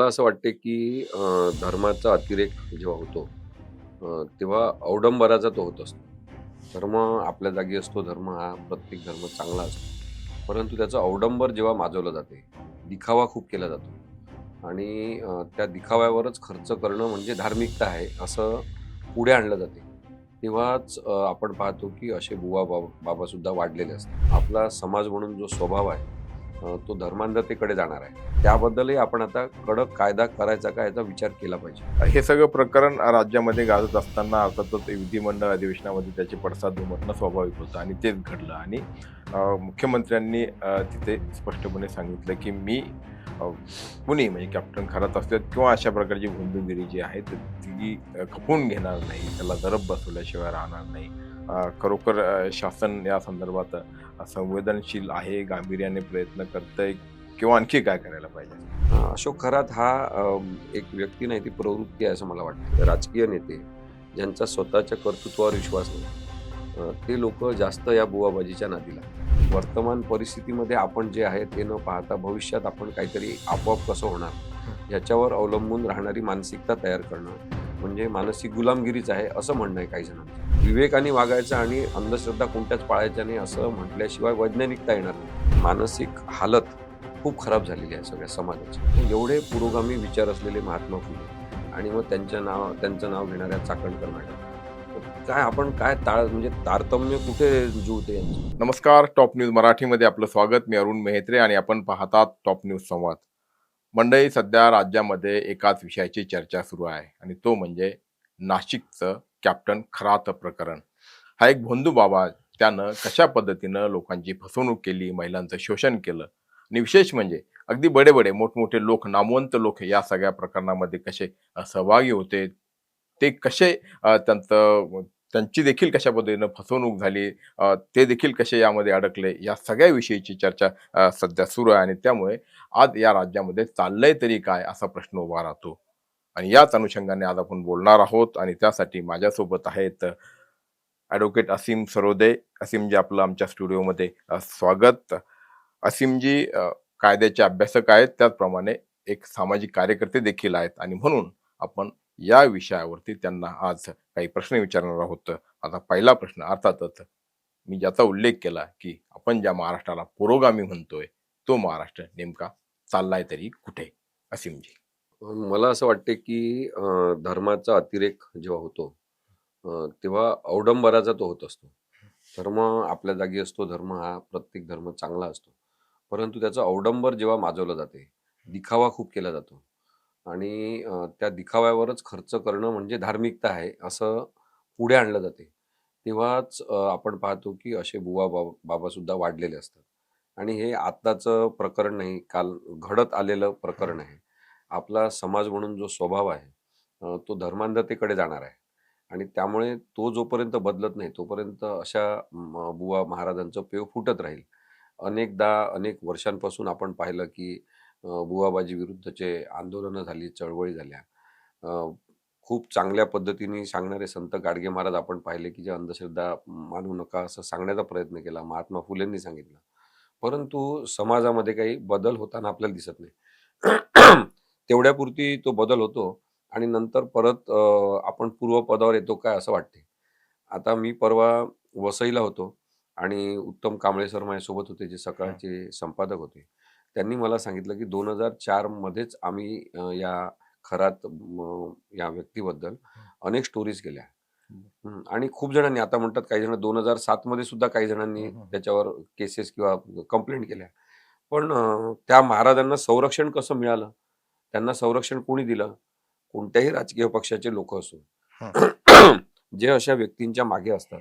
असं वाटते की धर्माचा अतिरेक जेव्हा होतो तेव्हा अवडंबराचा तो होत असतो. धर्म आपल्या जागी असतो. धर्म हा प्रत्येक धर्म चांगला असतो. परंतु त्याचं अवडंबर जेव्हा माजवलं जाते, दिखावा खूप केला जातो आणि त्या दिखाव्यावरच खर्च करणं म्हणजे धार्मिकता आहे, असं पुढे आणलं जाते. तेव्हाच आपण पाहतो की असे बुवा बाबासुद्धा वाढलेले असतात. आपला समाज म्हणून जो स्वभाव आहे, तो धर्मांधतेकडे जाणार आहे. त्याबद्दलही आपण आता कडक कायदा करायचा का याचा विचार केला पाहिजे. हे सगळं प्रकरण राज्यामध्ये गाजत असताना अर्थातच विधिमंडळ अधिवेशनामध्ये त्याचे पडसाद उमटणं स्वाभाविक होतं आणि तेच घडलं. आणि मुख्यमंत्र्यांनी तिथे स्पष्टपणे सांगितलं की मी अ, कुणी म्हणजे कॅप्टन खरात असतात किंवा अशा प्रकारची गुंडगिरी जी आहे तर ती खपवून घेणार नाही, त्याला जरब बसवल्याशिवाय राहणार नाही. खरोखर शासन या संदर्भात संवेदनशील आहे, गांभीर्याने प्रयत्न करतंय किंवा आणखी काय करायला पाहिजे? अशोक खरात हा एक व्यक्ती नाही, ती प्रवृत्ती आहे असं मला वाटतं. राजकीय नेते ज्यांचा स्वतःच्या कर्तृत्वावर विश्वास नाही, ते लोक जास्त या बुवाबाजीच्या नादी लागतात. वर्तमान परिस्थितीमध्ये आपण जे आहे ते न पाहता भविष्यात आपण काहीतरी आपोआप कसं होणार याच्यावर अवलंबून राहणारी मानसिकता तयार करणं म्हणजे मानसिक गुलामगिरीच आहे असं म्हणणं आहे काही जणांचं. विवेकाने वागायचं आणि अंधश्रद्धा कोणत्याच पाळायच्या नाही असं म्हटल्याशिवाय वैज्ञानिकता येणार नाही. मानसिक हालत खूप खराब झालेली आहे सगळ्या समाजाची. एवढे पुरोगामी विचार असलेले महात्मा फुले आणि मग त्यांचं नाव घेणाऱ्या चाकणकर मॅडम. काय आपण काय म्हणजे तारतम्य कुठे जुळते यांचं? नमस्कार, टॉप न्यूज मराठीमध्ये आपलं स्वागत. मी अरुण मेहत्रे आणि आपण पाहतात टॉप न्यूज संवाद. मंडळी, सध्या राज्यामध्ये एकाच विषयाची चर्चा सुरू आहे आणि तो म्हणजे नाशिकचं कॅप्टन खरात प्रकरण. हा एक भोंदू बाबा, त्यानं कशा पद्धतीनं लोकांची फसवणूक केली, महिलांचं शोषण केलं आणि विशेष म्हणजे अगदी बडे बडे मोठमोठे लोक, नामवंत लोक या सगळ्या प्रकरणामध्ये कसे सहभागी होते, ते कसे त्यांची देखील कशा पद्धतीनं फसवणूक झाली, ते देखील कसे यामध्ये अडकले, या सगळ्या विषयीची चर्चा सध्या सुरू आहे. आणि त्यामुळे आज या राज्यामध्ये चाललंय तरी काय असा प्रश्न उभा राहतो. आणि याच अनुषंगाने आज आपण बोलणार आहोत आणि त्यासाठी माझ्यासोबत आहेत ॲडव्होकेट असीम सरोदे. असीमजी, आपलं आमच्या स्टुडिओमध्ये स्वागत. असीमजी कायद्याचे अभ्यासक आहेत, त्याचप्रमाणे एक सामाजिक कार्यकर्ते देखील आहेत आणि म्हणून आपण या विषयावरती त्यांना आज काही प्रश्न विचारणार आहोत. आता पहिला प्रश्न, अर्थातच मी ज्याचा उल्लेख केला की आपण ज्या महाराष्ट्राला पुरोगामी म्हणतोय, तो महाराष्ट्र नेमका चाललाय तरी कुठे? असीमजी. मला असं वाटते की धर्माचा अतिरेक जेव्हा होतो, तेव्हा अवडंबराचा तो होत असतो. धर्म आपल्या जागी असतो. धर्म हा प्रत्येक धर्म चांगला असतो. परंतु त्याचं अवडंबर जेव्हा माजवलं जाते, दिखावा खूप केला जातो आणि त्या दिखाव्यावरच खर्च करणं म्हणजे धार्मिकता आहे, असं पुढे आणलं जाते. तेव्हाच आपण पाहतो की असे बाबासुद्धा वाढलेले असतात आणि हे आत्ताचं प्रकरण नाही, काल घडत आलेलं प्रकरण आहे. आपला समाज म्हणून जो स्वभाव आहे, तो धर्मांधतेकडे जाणार आहे आणि त्यामुळे तो जोपर्यंत बदलत नाही, तोपर्यंत अशा बुवा महाराजांचं पेव फुटत राहील. अनेकदा अनेक वर्षांपासून आपण पाहिलं की बुवाबाजी विरुद्धचे आंदोलनं झाली, चळवळी झाल्या. अ, खूप चांगल्या पद्धतीने सांगणारे संत गाडगे महाराज आपण पाहिले की जे अंधश्रद्धा मानू नका असं सांगण्याचा प्रयत्न केला. महात्मा फुलेंनी सांगितलं. परंतु समाजामध्ये काही बदल होताना आपल्याला दिसत नाही. तेवढ्यापुरती तो बदल होतो आणि नंतर परत आपण पूर्वपदावर येतो काय असं वाटते. आता मी परवा वसईला होतो आणि उत्तम कांबळे सर माझ्यासोबत होते, जे सकाळचे संपादक होते. त्यांनी मला सांगितलं की 2004 मध्येच आम्ही या खरात या व्यक्तीबद्दल अनेक स्टोरीज केल्या. आणि खूप जणांनी आता म्हणतात, काही जण 2007 मध्ये सुद्धा काही जणांनी त्याच्यावर केसेस किंवा कंप्लेंट केल्या. पण त्या महाराजांना संरक्षण कसं मिळालं? त्यांना संरक्षण कोणी दिलं? कोणत्याही राजकीय पक्षाचे लोक असो. जे अशा व्यक्तींच्या मागे असतात,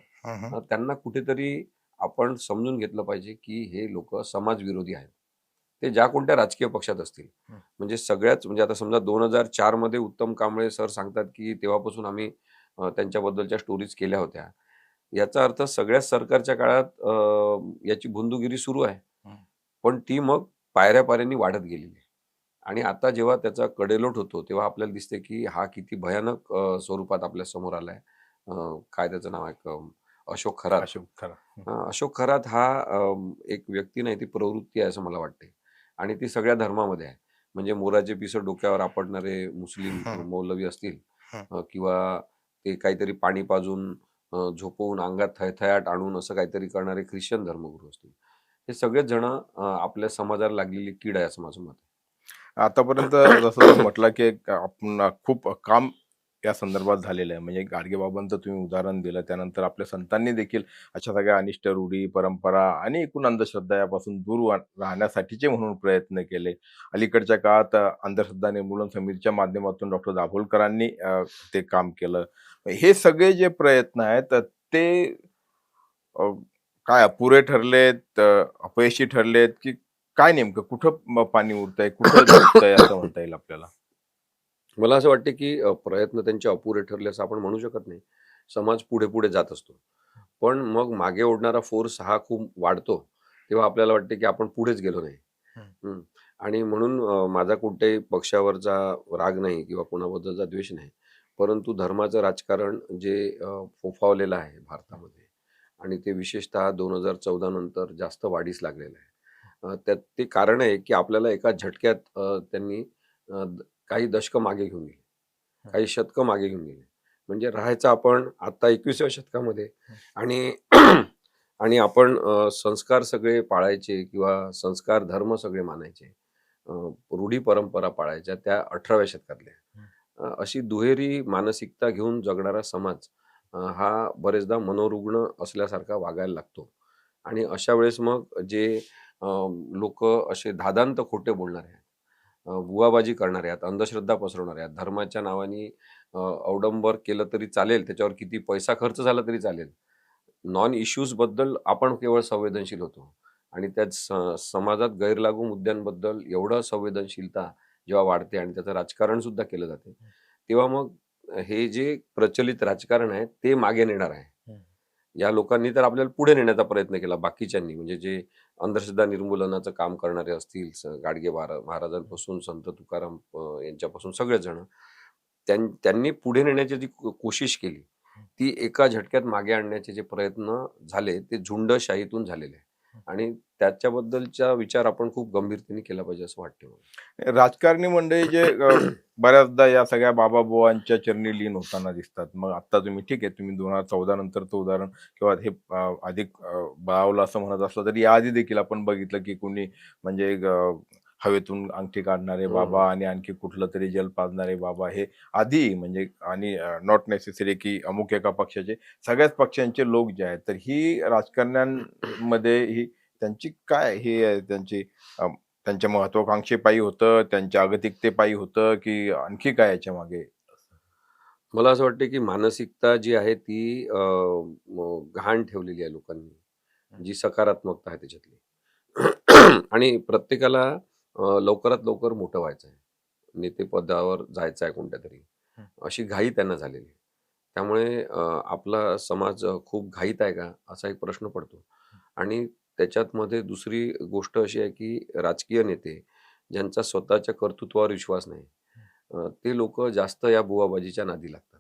त्यांना कुठेतरी आपण समजून घेतलं पाहिजे की हे लोक समाजविरोधी आहेत. ते ज्या कोणत्या राजकीय पक्षात असतील. म्हणजे सगळ्याच, म्हणजे आता समजा 2004 मध्ये उत्तम कांबळे सर सांगतात की तेव्हापासून आम्ही त्यांच्याबद्दलच्या स्टोरीज केल्या होत्या. याचा अर्थ सगळ्याच सरकारच्या काळात याची भुंदूगिरी सुरू आहे. पण ती मग पायऱ्या-पायऱ्यांनी वाढत गेलेली आहे. आणि आता जेव्हा त्याचा कडेलोट होतो, तेव्हा आपल्याला दिसते की हा किती भयानक स्वरूपात आपल्या समोर आलाय. काय त्याचं नाव आहे, अशोक खरात. अशोक खरा. अशोक खरात हा एक व्यक्ती नाही, ती प्रवृत्ती आहे असं मला वाटते आणि ती सगळ्या धर्मामध्ये आहे. म्हणजे मोराचे पिसं डोक्यावर आपटणारे मुस्लिम हं, मौलवी असतील, हं. किंवा ते काहीतरी पाणी पाजून झोपवून अंगात थैथयाट आणून असं काहीतरी करणारे ख्रिश्चन धर्मगुरू असतील. हे सगळेच जण आपल्या समाजाला लागलेली कीड आहे असं माझं मत आतापर्यंत आहे. जसं तुम्ही म्हटलं, की एक आपण खूप काम या संदर्भात झालेलं आहे. म्हणजे गाडगेबाबांचं तुम्ही उदाहरण दिलं. त्यानंतर आपल्या संतांनी देखील अशा सगळ्या अनिष्ट रूढी, परंपरा आणि एकूण अंधश्रद्धा यापासून दूर राहण्यासाठीचे म्हणून प्रयत्न केले. अलीकडच्या काळात अंधश्रद्धा निर्मूलन समितीच्या माध्यमातून डॉक्टर दाभोलकरांनी ते काम केलं. हे सगळे जे प्रयत्न आहेत ते अ, काय अपुरे ठरलेत, अपयशी ठरलेत, की काय नेमकं कुठं पाणी उरतंय, कुठं चुकतंय असं म्हणता येईल आपल्याला? मला असं वाटतं, की प्रयत्न त्यांचे अपुरे ठरले असं आपण म्हणू शकत नाही. समाज पुढे-पुढे जात असतो. पण मग मागे ओढणारा फोर्स हा खूप वाढतो, तेव्हा आपल्याला वाटते, की आपण पुढेच गेलो नाही. हं, हं. आणि म्हणून माझा कुठल्याही पक्षावरचा राग नाही किंवा कोणाबद्दलचा द्वेष नाही. परंतु धर्माचं राजकारण जे फोफावलेलं आहे भारतामध्ये आणि ते विशेषतः 2014 नंतर जास्त वाढीस लागलेलं आहे. त्यात ते कारण आहे, की आपल्याला एका झटक्यात त्यांनी काही दशकं मागे घेऊन गेले. हं, काही शतकं मागे घेऊन गेले. म्हणजे राहायचं आपण आता 21व्या शतकामध्ये हं, आणि आणि आपण संस्कार सगळे पाळायचे किंवा संस्कार धर्म सगळे मानायचे. अ, रूढी परंपरा पाळायच्या त्या 18व्या शतकातल्या. हं. अशी दुहेरी मानसिकता घेऊन जगणारा समाज हा बरेचदा मनोरुग्ण असल्यासारखा वागायला लागतो. आणि अशा वेळेस मग जे असे धादांत खोटे बोलणारे आहेत, बुवाबाजी करणारे आहेत, अंधश्रद्धा पसरवणारे आहेत, धर्माच्या नावाने अवडंबर केलं तरी चालेल, त्याच्यावर किती पैसा खर्च झाला तरी चालेल. नॉन इश्यूजबद्दल आपण केवळ संवेदनशील होतो आणि त्यात समाजात गैरलागू मुद्द्यांबद्दल एवढं संवेदनशीलता जेव्हा वाढते आणि त्याचं राजकारण सुद्धा केलं जाते, तेव्हा मग हे जे प्रचलित राजकारण आहे, ते मागे नेणार आहे. हं. या लोकांनी तर आपल्याला पुढे नेण्याचा प्रयत्न केला बाकीच्यांनी, म्हणजे जे अंधश्रद्धा निर्मूलनाचं काम करणारे असतील, गाडगे महाराजांपासून संत तुकाराम यांच्यापासून सगळेच जण, त्यांनी पुढे नेण्याची जी कोशिश केली, ती एका झटक्यात मागे आणण्याचे जे प्रयत्न झाले, ते झुंडशाहीतून झालेले आहे. आणि त्याच्याबद्दलचा विचार आपण खूप गंभीरतेने केला पाहिजे असं वाटतं मला. राजकारणी मंडळी जे बऱ्याचदा या सगळ्या बाबा-बुवांच्या चरणी लीन होताना दिसतात. मग आत्ता तुम्ही ठीक आहे, तुम्ही 2014 नंतरचं उदाहरण किंवा हे अधिक बळावलं असं म्हणत असलं तरी याआधी देखील आपण बघितलं, की कोणी म्हणजे हवेतून अंगठी काढणारे हं, हं. बाबा आणि आणखी कुठलं तरी जल पाजणारे बाबा हे आधी म्हणजे आणि नॉट नेसेसरी की अमुक एका पक्षाचे, सगळ्याच पक्षांचे लोक जे आहेत, तर ही राजकारण्यांमध्ये ही त्यांची काय ही त्यांची त्यांच्या महत्वाकांक्षेपायी होतं, त्यांच्या अगतिकतेपायी होतं, की आणखी काय याच्यामागे? मला असं वाटतं, की मानसिकता जी आहे ती गहाण ठेवलेली आहे लोकांनी. हं, जी सकारात्मकता आहे त्याच्यातली. आणि प्रत्येकाला लवकरात लवकर मोठं व्हायचं आहे. नेतेपदावर जायचं आहे कोणत्यातरी. हं, अशी घाई त्यांना झालेली आहे. त्यामुळे आपला समाज खूप घाईत आहे का? असा एक प्रश्न पडतो. आणि त्याच्यात मध्ये दुसरी गोष्ट अशी आहे, की राजकीय नेते ज्यांचा स्वतःच्या कर्तृत्वावर विश्वास नाही, ते लोकं जास्त या बुवाबाजीच्या नादी लागतात.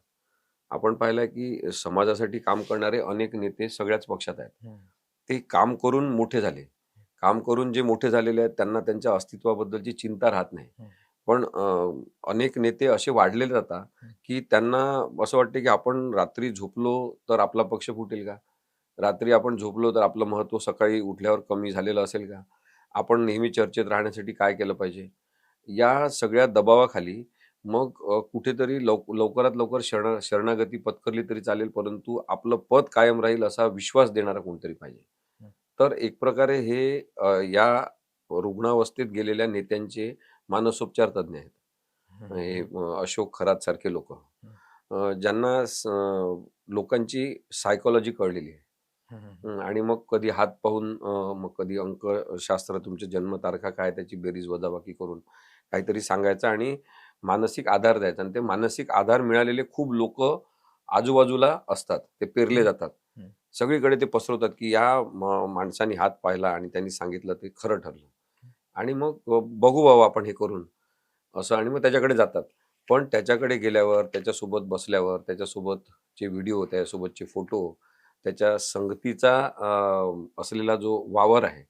आपण पाहिलं की समाजासाठी काम करणारे अनेक नेते सगळ्याच पक्षात आहेत. हं, ते काम करून मोठे झाले. काम करून जे मोठे झालेले आहेत त्यांना त्यांच्या अस्तित्वाबद्दलची चिंता राहत नाही. हं, पण अनेक नेते असे वाढलेले जातात, हं, की त्यांना असं वाटतं की आपण रात्री झोपलो तर आपला पक्ष फुटेल का? रात्री आपण झोपलो तर आपलं महत्त्व सकाळी उठल्यावर कमी झालेलं असेल का? आपण नेहमी चर्चेत राहण्यासाठी काय केलं पाहिजे? या सगळ्या दबावाखाली मग कुठेतरी लवकरात लवकर शरणागती पत्करली तरी चालेल, परंतु आपलं पद कायम राहील असा विश्वास देणारा कोणतरी पाहिजे. हं, तर एक प्रकारे हे या रुग्णावस्थेत गेलेल्या नेत्यांचे मानसोपचार तज्ञ आहेत. हं, हे हं, अशोक खरात सारखे लोकं. हं, ज्यांना लोकांची सायकॉलॉजी कळलेली आहे. हं, हं, आणि मग कधी हात पाहून मग कधी अंकशास्त्र तुमच्या जन्मतारखा काय त्याची बेरीज वजाबाकी करून काहीतरी सांगायचं आणि मानसिक आधार द्यायचा आणि ते मानसिक आधार मिळालेले खूप लोकं आजूबाजूला असतात. ते पेरले जातात. हं, सगळीकडे ते पसरवतात, की या माणसाने हात पाहिला आणि त्यांनी सांगितलं ते खरं ठरलं. आणि मग बघू बाबा आपण हे करून, असं आणि मग त्याच्याकडे जातात. पण त्याच्याकडे गेल्यावर, त्याच्यासोबत बसल्यावर, त्याच्यासोबतचे व्हिडिओ, त्याच्यासोबतचे फोटो, त्याच्या संगतीचा असलेला जो वावर आहे,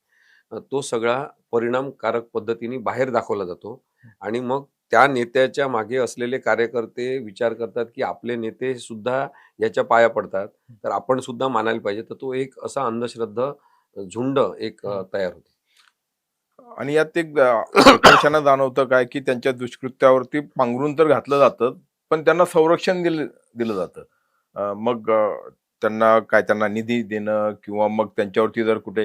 तो सगळा परिणामकारक पद्धतीने बाहेर दाखवला जातो आणि मग त्या नेत्याच्या मागे असलेले कार्यकर्ते विचार करतात की आपले नेते सुद्धा याच्या पाया पडतात, तर आपण सुद्धा मानायला पाहिजे. तर तो एक असा अंधश्रद्धा झुंड एक तयार होते. आणि यात एक प्रकर्षानं जाणवतं काय, की त्यांच्या दुष्कृत्यावरती पांघरून तर घातलं जातं, पण त्यांना संरक्षण दिलं दिलं जातं. मग त्यांना काय त्यांना निधी देणं किंवा मग त्यांच्यावरती जर कुठे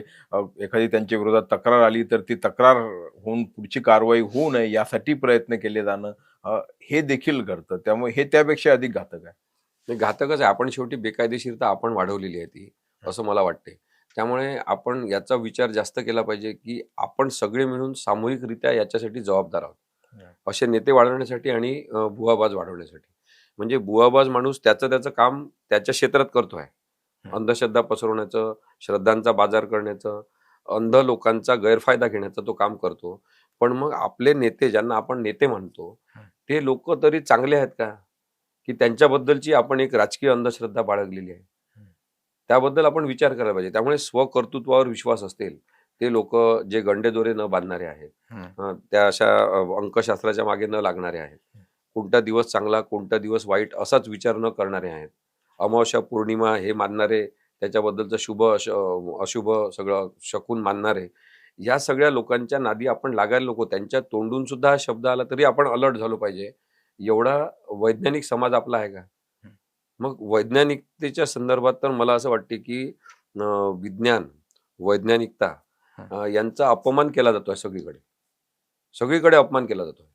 एखादी त्यांच्या विरोधात तक्रार आली, तर ती तक्रार होऊन पुढची कारवाई होऊ नये यासाठी प्रयत्न केले जाणं, हे देखील घडतं. त्यामुळे हे त्यापेक्षा अधिक घातक आहे. हे घातकच आहे. आपण शेवटी बेकायदेशीरता आपण वाढवलेली आहे ती, असं मला वाटते. त्यामुळे आपण याचा विचार जास्त केला पाहिजे, की आपण सगळे मिळून सामूहिकरित्या याच्यासाठी जबाबदार आहोत. असे नेते वाढवण्यासाठी आणि भुवाबाज वाढवण्यासाठी. म्हणजे भुवाबाज माणूस त्याचं काम त्याच्या क्षेत्रात करतो आहे. अंधश्रद्धा पसरवण्याचं, श्रद्धांचा बाजार करण्याचं, अंध लोकांचा गैरफायदा घेण्याचं तो काम करतो. पण मग आपले नेते ज्यांना आपण नेते म्हणतो, ते लोकं तरी चांगले आहेत का? की त्यांच्याबद्दलची आपण एक राजकीय अंधश्रद्धा बाळगलेली आहे. त्याबद्दल आपण विचार करायला पाहिजे. त्यामुळे स्वकर्तृत्वावर विश्वास असेल, ते लोकं जे गंडेदोरे न बांधणारे आहेत, त्या अशा अंकशास्त्राच्या मागे न लागणारे आहेत. कोणता दिवस चांगला, कोणता दिवस वाईट असाच विचार न करणारे आहेत. अमावस्या, पौर्णिमा हे मानणारे, त्याच्याबद्दलचं शुभ अशुभ सगळं शकून मानणारे, या सगळ्या लोकांच्या नादी आपण लागायला नको. त्यांच्या तोंडून सुद्धा हा शब्द आला तरी आपण अलर्ट झालो पाहिजे. एवढा वैज्ञानिक समाज आपला आहे का? मग वैज्ञानिकतेच्या संदर्भात तर मला असं वाटते, की विज्ञान, वैज्ञानिकता यांचा अपमान केला जातोय सगळीकडे. सगळीकडे अपमान केला जातोय.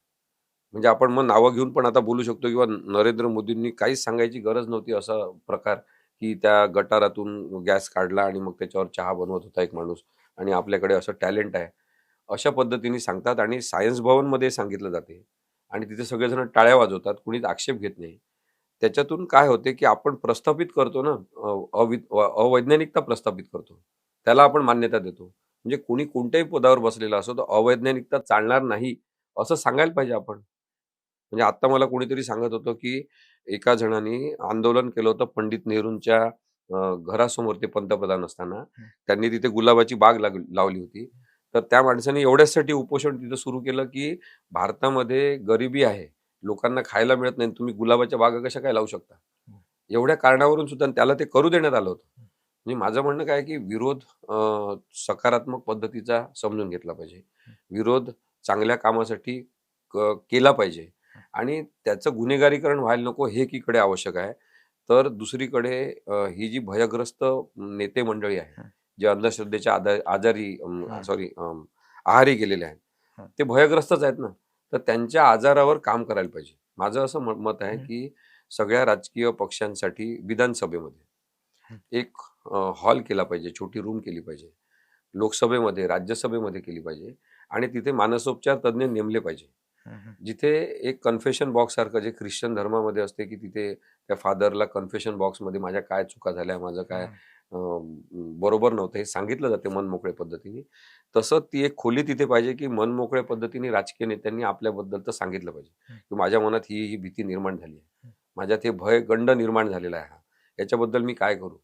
म्हणजे आपण मग नावं घेऊन पण आता बोलू शकतो किंवा नरेंद्र मोदींनी काहीच सांगायची गरज नव्हती असा प्रकार, की त्या गटारातून गॅस काढला आणि मग त्याच्यावर चहा बनवत होता एक माणूस आणि आपल्याकडे असं टॅलेंट आहे. अशा पद्धतीने सांगतात आणि सायन्स भवनमध्ये सांगितलं जाते आणि तिथे सगळेजण टाळ्या वाजवतात. कुणीच आक्षेप घेत नाही. त्याच्यातून काय होते, की आपण प्रस्थापित करतो ना, अवैज्ञानिकता प्रस्थापित करतो. त्याला आपण मान्यता देतो. म्हणजे कोणी कोणत्याही पदावर बसलेला असो, तर अवैज्ञानिकता चालणार नाही, असं सांगायला पाहिजे आपण. म्हणजे आत्ता मला कोणीतरी सांगत होतं, की एका जणाने आंदोलन केलं होतं पंडित नेहरूंच्या घरासमोर ते पंतप्रधान असताना. त्यांनी तिथे गुलाबाची बाग लावली होती. तर त्या माणसाने एवढ्याचसाठी उपोषण तिथं सुरू केलं, की भारतामध्ये गरिबी आहे. लोकांना खायला मिळत नाही. तुम्ही गुलाबाच्या बागा कशा काय लावू शकता? एवढ्या कारणावरून सुद्धा त्याला ते करू देण्यात आलं होतं. म्हणजे माझं म्हणणं काय आहे, की विरोध सकारात्मक पद्धतीचा समजून घेतला पाहिजे. विरोध चांगल्या कामासाठी केला पाहिजे आणि त्याचं गुन्हेगारीकरण व्हायला नको हे एकीकडे आवश्यक आहे. तर दुसरीकडे ही जी भयग्रस्त नेते मंडळी आहे, जे अंधश्रद्धेच्या आजारी सॉरी आहारी गेलेले आहेत. ते भयग्रस्तच आहेत ना. तर त्यांच्या आजारावर काम करायला पाहिजे. माझं असं मत आहे, की सगळ्या राजकीय पक्षांसाठी विधानसभेमध्ये एक हॉल केला पाहिजे, छोटी रूम केली पाहिजे. लोकसभेमध्ये, राज्यसभेमध्ये केली पाहिजे आणि तिथे मानसोपचार तज्ञ नेमले पाहिजे. जिथे एक कन्फेशन बॉक्स सारखं जे ख्रिश्चन धर्मामध्ये असते, की तिथे त्या फादरला कन्फेशन बॉक्समध्ये माझ्या काय चुका झाल्या, माझं काय बरोबर नव्हतं हे सांगितलं जाते मनमोकळ्या पद्धतीने. तसं ती एक खोली तिथे पाहिजे, की मनमोकळ्या पद्धतीने राजकीय नेत्यांनी आपल्याबद्दलचं सांगितलं पाहिजे, की माझ्या मनात ही भीती निर्माण झाली आहे. माझ्यात हे भयगंड निर्माण झालेला आहे हा. याच्याबद्दल मी काय करू?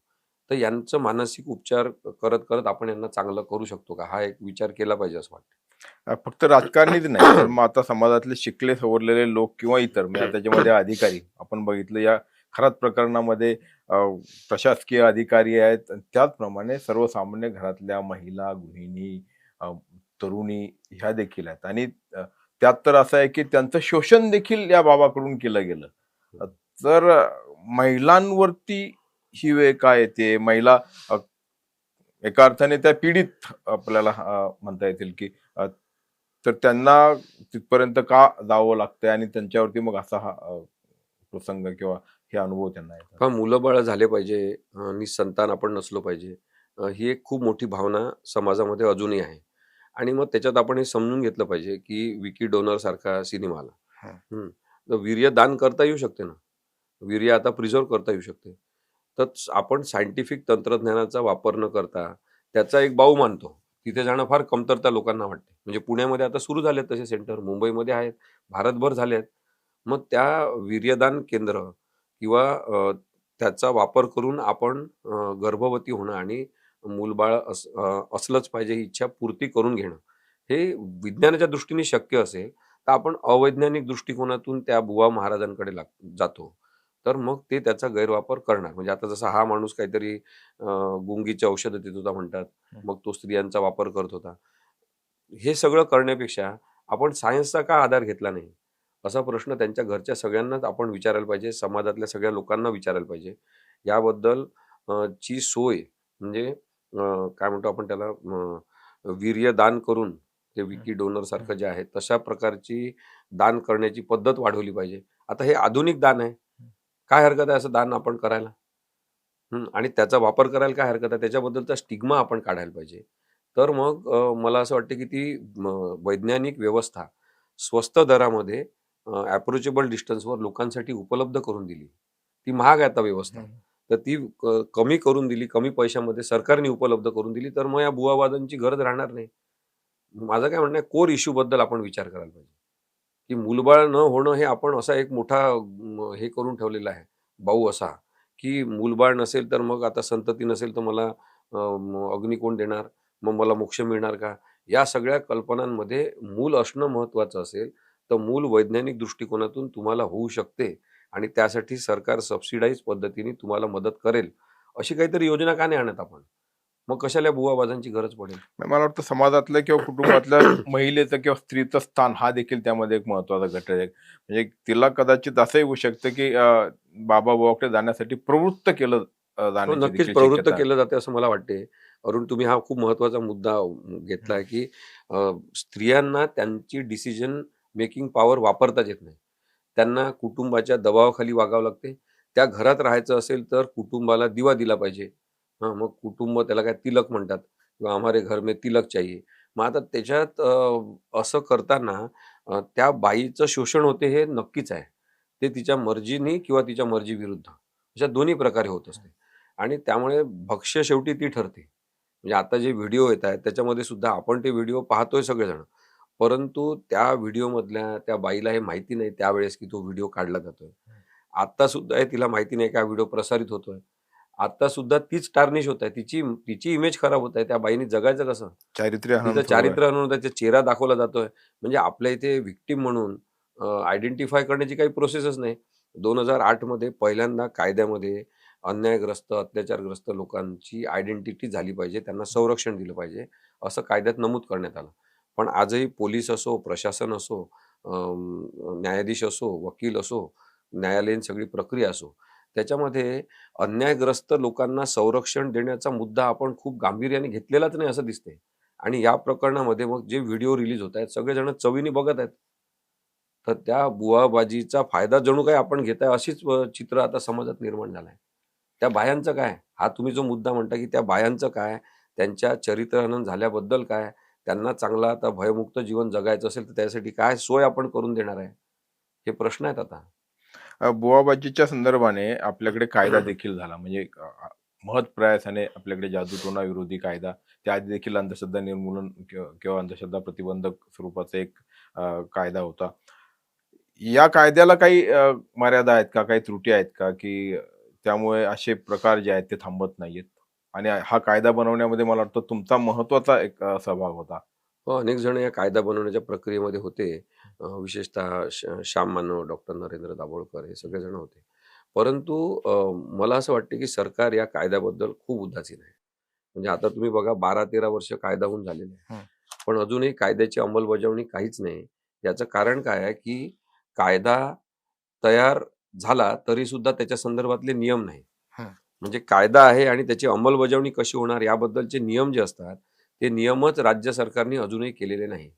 तर यांचं मानसिक उपचार करत आपण यांना चांगलं करू शकतो का? हा एक विचार केला पाहिजे असं वाटतं. फक्त राजकारणीच नाही, तर मग आता समाजातले शिकले सवरलेले लोक किंवा इतर म्हणजे त्याच्यामध्ये अधिकारी आपण बघितलं या खराच प्रकरणामध्ये प्रशासकीय अधिकारी आहेत. आणि त्याचप्रमाणे सर्वसामान्य घरातल्या महिला, गृहिणी, अ, तरुणी ह्या देखील आहेत आणि त्यात तर असं आहे की त्यांचं शोषण देखील या बाबाकडून केलं गेलं. अ, तर महिलांवरती ही वेळ काय येते? महिला एका अर्थाने त्या पीडित आपल्याला म्हणता येतील की तर त्यांना तिथपर्यंत का जावं लागतंय आणि त्यांच्यावरती मग असा हा प्रसंग किंवा हे अनुभव त्यांना येतात. हां, मुलं-बाळं झाले पाहिजे, निःसंतान आपण नसलो पाहिजे. ही एक खूप मोठी भावना समाजामध्ये अजूनही आहे. आणि मग त्याच्यात आपण हे समजून घेतलं पाहिजे, की विकी डोनर सारखा सिनेमा आला. हं. तर वीर्य दान करता येऊ शकते ना. वीर्य आता प्रिझर्व्ह करता येऊ शकते. तर आपण सायंटिफिक तंत्रज्ञानाचा वापर न करता त्याचा एक बाऊ मानतो. तिथे जाणं फार कमतरता लोकांना वाटते. म्हणजे पुण्यामध्ये आता सुरू झालेत तसे सेंटर, मुंबईमध्ये आहेत, भारतभर झाले आहेत. मग त्या वीर्यदान केंद्र किंवा त्याचा वापर करून आपण गर्भवती होणं आणि मूलबाळ असलंच पाहिजे ही इच्छा पूर्ती करून घेणं. हे विज्ञानाच्या दृष्टीने शक्य असेल, तर आपण अवैज्ञानिक दृष्टिकोनातून त्या बुवा महाराजांकडे जातो. तर मग ते त्याचा गैरवापर करणार. म्हणजे आता जसा हा माणूस काहीतरी गुंगीची औषधं देत होता म्हणतात. हं. मग तो स्त्रियांचा वापर करत होता. हे सगळं करण्यापेक्षा आपण सायन्सचा का आधार घेतला नाही? असा प्रश्न त्यांच्या घरच्या सगळ्यांनाच आपण विचारायला पाहिजे. समाजातल्या सगळ्या लोकांना विचारायला पाहिजे. याबद्दल ची सोय म्हणजे काय म्हणतो आपण त्याला वीर्य दान करून ते हं, विकी डोनर सारखं हं, जे आहे तशा प्रकारची दान करण्याची पद्धत वाढवली पाहिजे. आता हे आधुनिक दान आहे. हं. काय हरकत आहे असं दान आपण करायला? आणि त्याचा वापर करायला काय हरकत आहे? त्याच्याबद्दलचा स्टिग्मा आपण काढायला पाहिजे. तर मग मला असं वाटतं की ती वैज्ञानिक व्यवस्था स्वस्त दरामध्ये अप्रोचेबल डिस्टन्सवर लोकांसाठी उपलब्ध करून दिली. ती महाग आहे आता व्यवस्था. हं. तर ती कमी करून दिली, कमी पैशामध्ये सरकारने उपलब्ध करून दिली, तर मग या बुवाबाजांची गरज राहणार नाही. माझं काय म्हणणं आहे, कोर इश्यूबद्दल आपण विचार करायला पाहिजे, की मूलबाळ न होणं हे आपण असा एक मोठा हे करून ठेवलेला आहे, बाऊ असा, की मूलबाळ नसेल तर मग आता संतती नसेल तर मला अग्नी कोण देणार? मग मला मोक्ष मिळणार का? या सगळ्या कल्पनांमध्ये मूल असणं महत्त्वाचं असेल, तर मूल वैज्ञानिक दृष्टिकोनातून तुम्हाला होऊ शकते आणि त्यासाठी सरकार सबसिडाइज पद्धतीने तुम्हाला मदत करेल. अशी काहीतरी योजना का नाही आणत आपण? मग कशाला या बुवाबाजांची गरज पडेल? मला वाटतं समाजातलं किंवा कुटुंबातल्या महिलेचं किंवा स्त्रीचं स्थान हा देखील त्यामध्ये एक महत्त्वाचा घटक आहे. म्हणजे तिला कदाचित असंही होऊ शकतं, की बाबा-बुवाकडे जाण्यासाठी प्रवृत्त केलं हो, जाण्याची नक्कीच देखील प्रवृत्त शक्यता आहे. केलं जाते असं मला वाटते. अरुण, तुम्ही हा खूप महत्त्वाचा मुद्दा हं, घेतलाय, की स्त्रियांना त्यांची डिसिजन मेकिंग पॉवर वापरताच येत नाही. त्यांना कुटुंबाच्या दबावाखाली वागावं लागते. त्या घरात राहायचं असेल तर कुटुंबाला दिवा दिला पाहिजे. मग कुटुंब त्याला काय तिलक म्हणतात किंवा हमारे घर में तिलक चाहिए. मग आता त्याच्यात असं करताना त्या बाईचं शोषण होते हे नक्कीच आहे. ते तिच्या मर्जीनी किंवा तिच्या मर्जीविरुद्ध अशा दोन्ही प्रकारे होत हं. असते. आणि त्यामुळे भक्ष्य शेवटी ती ठरते. म्हणजे आता जे व्हिडिओ येत आहेत त्याच्यामध्ये सुद्धा आपण ते व्हिडिओ पाहतोय सगळेजण. परंतु त्या व्हिडिओमधल्या त्या बाईला हे माहिती नाही त्यावेळेस, की तो व्हिडिओ काढला जातोय. आता सुद्धा हे तिला माहिती नाही की हा व्हिडिओ प्रसारित होतोय. आता सुद्धा तीच टार्निश होत आहे. तिची तिची इमेज खराब होत आहे. त्या बाईने जगायचं कसं? चारित्र्य तिचं हनन सुरू आहे. चारित्र्य हनन त्याचा चेहरा दाखवला जातोय. म्हणजे आपल्या इथे व्हिक्टिम म्हणून आयडेंटिफाय करण्याची काही प्रोसेसच नाही. 2008 मध्ये पहिल्यांदा कायद्यामध्ये अन्यायग्रस्त, अत्याचारग्रस्त लोकांची आयडेंटिटी झाली पाहिजे. त्यांना संरक्षण दिलं पाहिजे, असं कायद्यात नमूद करण्यात आलं. पण आजही पोलीस असो, प्रशासन असो, न्यायाधीश असो, वकील असो, न्यायालयीन सगळी प्रक्रिया असो, त्याच्यामध्ये अन्यायग्रस्त लोकांना संरक्षण देण्याचा मुद्दा आपण खूप गांभीर्याने घेतलेलाच नाही असं दिसतंय. आणि या प्रकरणामध्ये मग जे व्हिडिओ रिलीज होत आहेत, सगळेजण चवीने बघत आहेत. तर त्या बुवाबाजीचा फायदा जणू काही आपण घेत आहे, अशीच चित्र आता समाजात निर्माण झालं आहे. त्या बायांचं काय? हा तुम्ही जो मुद्दा म्हणता, की त्या बायांचं काय? त्यांच्या चरित्रहनन झाल्याबद्दल काय? त्यांना चांगला आता भयमुक्त जीवन जगायचं असेल, तर त्यासाठी काय सोय आपण करून देणार आहे? हे प्रश्न आहेत आता. बुवाबाजीच्या संदर्भाने आपल्याकडे कायदा देखील झाला. म्हणजे महत् प्रयासाने आपल्याकडे जादूटोणा विरोधी कायदा, त्याआधी देखील अंधश्रद्धा निर्मूलन किंवा अंधश्रद्धा प्रतिबंधक स्वरूपाचा एक कायदा होता. या कायद्याला काही मर्यादा आहेत का? काही त्रुटी आहेत का? की त्यामुळे असे प्रकार जे आहेत ते थांबत नाहीयेत? आणि हा कायदा बनवण्यामध्ये मला वाटतं तुमचा महत्त्वाचा एक सहभाग होता. हो, अनेक जण या कायदा बनवण्याच्या प्रक्रियेमध्ये होते. विशेषतः श्याम मानव, डॉक्टर नरेंद्र दाभोळकर हे सगळेजण होते. परंतु मला असं वाटतं, की सरकार या कायद्याबद्दल खूप उदासीन आहे. म्हणजे आता तुम्ही बघा 12-13 वर्ष कायदा होऊन झालेले आहे. हं, पण अजूनही कायद्याची अंमलबजावणी काहीच नाही. याचं कारण काय आहे, की कायदा तयार झाला तरीसुद्धा त्याच्या संदर्भातले नियम नाही. हं, म्हणजे कायदा आहे आणि त्याची अंमलबजावणी कशी होणार याबद्दलचे नियम जे असतात, ते नियमच राज्य सरकारने अजूनही केलेले नाही.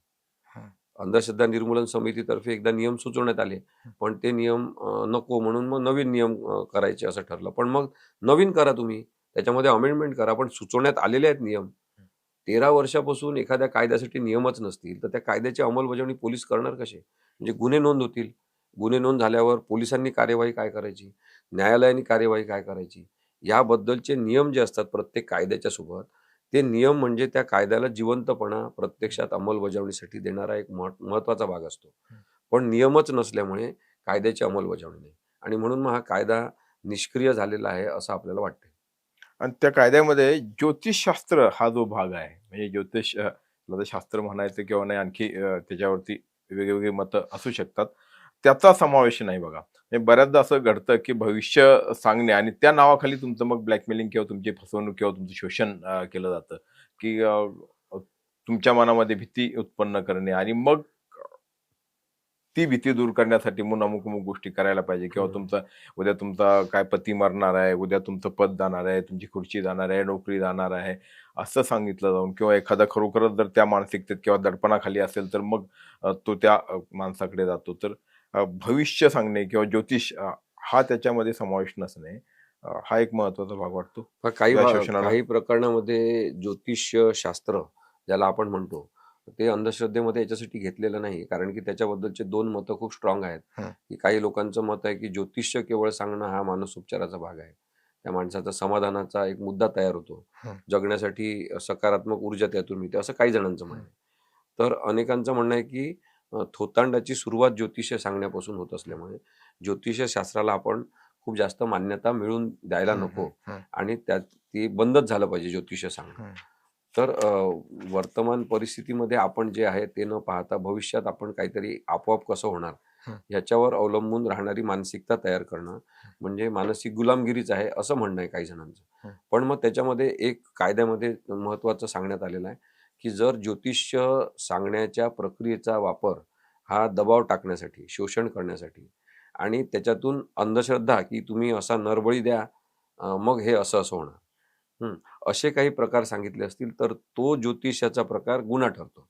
हं, अंधश्रद्धा निर्मूलन समितीतर्फे एकदा नियम सुचवण्यात आले. हं. पण ते नियम नको म्हणून मग नवीन नियम करायचे असं ठरलं. पण मग नवीन करा तुम्ही. त्याच्यामध्ये अमेंडमेंट करा. पण सुचवण्यात आलेले आहेत नियम. 13 वर्षापासून एखाद्या कायद्यासाठी नियमच नसतील, तर त्या कायद्याची अंमलबजावणी पोलीस करणार कसे? म्हणजे गुन्हे नोंद होतील. गुन्हे नोंद झाल्यावर पोलिसांनी कार्यवाही काय करायची? न्यायालयाने कार्यवाही काय करायची? याबद्दलचे नियम जे असतात प्रत्येक कायद्याच्या सोबत, ते नियम म्हणजे त्या कायद्याला जिवंतपणा प्रत्यक्षात अंमलबजावणीसाठी देणारा एक महत्त्वाचा भाग असतो. पण नियमच नसल्यामुळे कायद्याची अंमलबजावणी नाही आणि म्हणून मग हा कायदा निष्क्रिय झालेला आहे असं आपल्याला वाटतंय. आणि त्या कायद्यामध्ये ज्योतिषशास्त्र हा जो भाग आहे, म्हणजे ज्योतिष मला शास्त्र म्हणायचं किंवा नाही आणखी त्याच्यावरती वेगवेगळी मतं असू शकतात. त्याचा समावेश नाही बघा. म्हणजे बऱ्याचदा असं घडतं, की भविष्य सांगणे आणि त्या नावाखाली तुमचं मग ब्लॅकमेलिंग किंवा तुमची फसवणूक किंवा तुमचं शोषण केलं जातं, की अ, तुमच्या मनामध्ये भीती उत्पन्न करणे आणि मग ती भीती दूर करण्यासाठी म्हणून अमुक-अमुक गोष्टी करायला पाहिजे किंवा हं. उद्या तुमचा काय पती मरणार आहे, उद्या तुमचं पद जाणार आहे, तुमची खुर्ची जाणार आहे, नोकरी जाणार आहे, असं सांगितलं जाऊन किंवा एखादा खरोखरच जर त्या मानसिकतेत किंवा दडपणाखाली असेल, तर मग तो त्या माणसाकडे जातो. तर भविष्य सांगणे किंवा ज्योतिष हा त्याच्यामध्ये समावेश नसणे हा एक महत्त्वाचा भाग वाटतो, पण काही या शोषणाला. काही प्रकरणामध्ये ज्योतिष्य शास्त्र ज्याला आपण म्हणतो, ते अंधश्रद्धेमध्ये याच्यासाठी घेतलेलं नाही. कारण की त्याच्याबद्दलचे 2 मतं खूप स्ट्राँग आहेत, हं, की काही लोकांचं मत आहे, की ज्योतिष्य केवळ सांगणं हा मानसोपचाराचा भाग आहे. त्या माणसाचा समाधानाचा एक मुद्दा तयार होतो. हं, जगण्यासाठी सकारात्मक ऊर्जा त्यातून मिळते, असं काही जणांचं म्हणणं हं, आहे. तर अनेकांचं म्हणणं आहे, की थोतांडाची सुरुवात ज्योतिष्य सांगण्यापासून होत हं, असल्यामुळे ज्योतिषशास्त्राला आपण खूप जास्त मान्यता मिळवून द्यायला हं, हं, नको. हं, आणि त्यात ते बंदच झालं पाहिजे ज्योतिष सांगणं. हं, तर वर्तमान परिस्थितीमध्ये आपण जे आहे ते न पाहता भविष्यात आपण काहीतरी आपोआप कसं होणार हं, ह्याच्यावर अवलंबून राहणारी मानसिकता तयार करणं म्हणजे मानसिक गुलामगिरीच आहे असं म्हणणं आहे काही जणांचं. हं, पण मग त्याच्यामध्ये एक कायद्यामध्ये महत्त्वाचं सांगण्यात आलेलं आहे, की जर ज्योतिष्य सांगण्याच्या प्रक्रियेचा वापर हा दबाव टाकण्यासाठी, शोषण करण्यासाठी आणि त्याच्यातून अंधश्रद्धा, की तुम्ही असा नरबळी द्या, मग हे असं-असं होणार. हं. असे काही प्रकार सांगितले असतील, तर तो ज्योतिषाचा प्रकार गुन्हा ठरतो.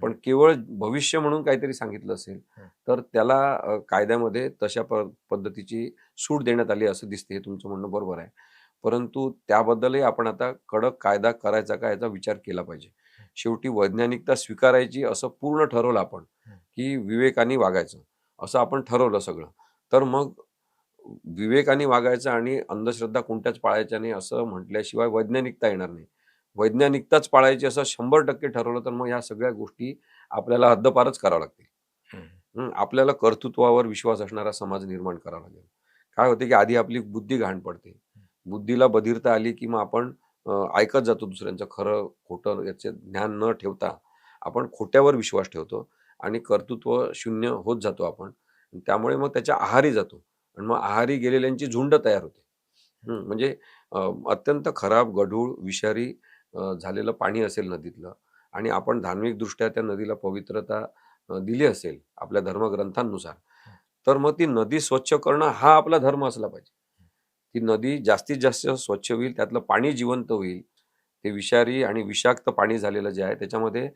पण केवळ भविष्य म्हणून काहीतरी सांगितलं असेल, हं, तर त्याला कायद्यामध्ये तशा पद्धतीची सूट देण्यात आली असं दिसते. हे तुमचं म्हणणं बरोबर आहे. परंतु त्याबद्दलही आपण आता कडक कायदा करायचा का याचा विचार केला पाहिजे. शेवटी वैज्ञानिकता स्वीकारायची असं पूर्ण ठरवलं आपण, हं, की विवेकाने वागायचं. असं आपण ठरवलं सगळं. तर मग विवेकाने वागायचं आणि अंधश्रद्धा कोणत्याच पाळायच्या नाही असं म्हटल्याशिवाय वैज्ञानिकता येणार नाही. वैज्ञानिकताच पाळायची असं 100% ठरवलं तर मग ह्या सगळ्या गोष्टी आपल्याला हद्दपारच कराव्या लागतील. हं, आपल्याला कर्तृत्वावर विश्वास असणारा समाज निर्माण करावा लागेल. काय होते की आधी आपली बुद्धी घाण पडते. बुद्धीला बधिरता आली की मग आपण ऐकत जातो दुसऱ्यांचं खरं खोटं याचे ज्ञान न ठेवता आपण खोट्यावर विश्वास ठेवतो आणि कर्तृत्व शून्य होत जातो आपण. त्यामुळे मग त्याच्या आहारी जातो आणि मग आहारी गेलेल्यांची झुंड तयार होते. म्हणजे अ, अत्यंत खराब, गढूळ, विषारी झालेलं पाणी असेल नदीतलं आणि आपण धार्मिकदृष्ट्या त्या नदीला पवित्रता दिली असेल आपल्या धर्मग्रंथांनुसार, तर मग ती नदी स्वच्छ करणं हा आपला धर्म असला पाहिजे. ती नदी जास्तीत जास्त स्वच्छ होईल, त्यातलं पाणी जिवंत होईल. ते विषारी आणि विषाक्त पाणी झालेलं जे आहे त्याच्यामध्ये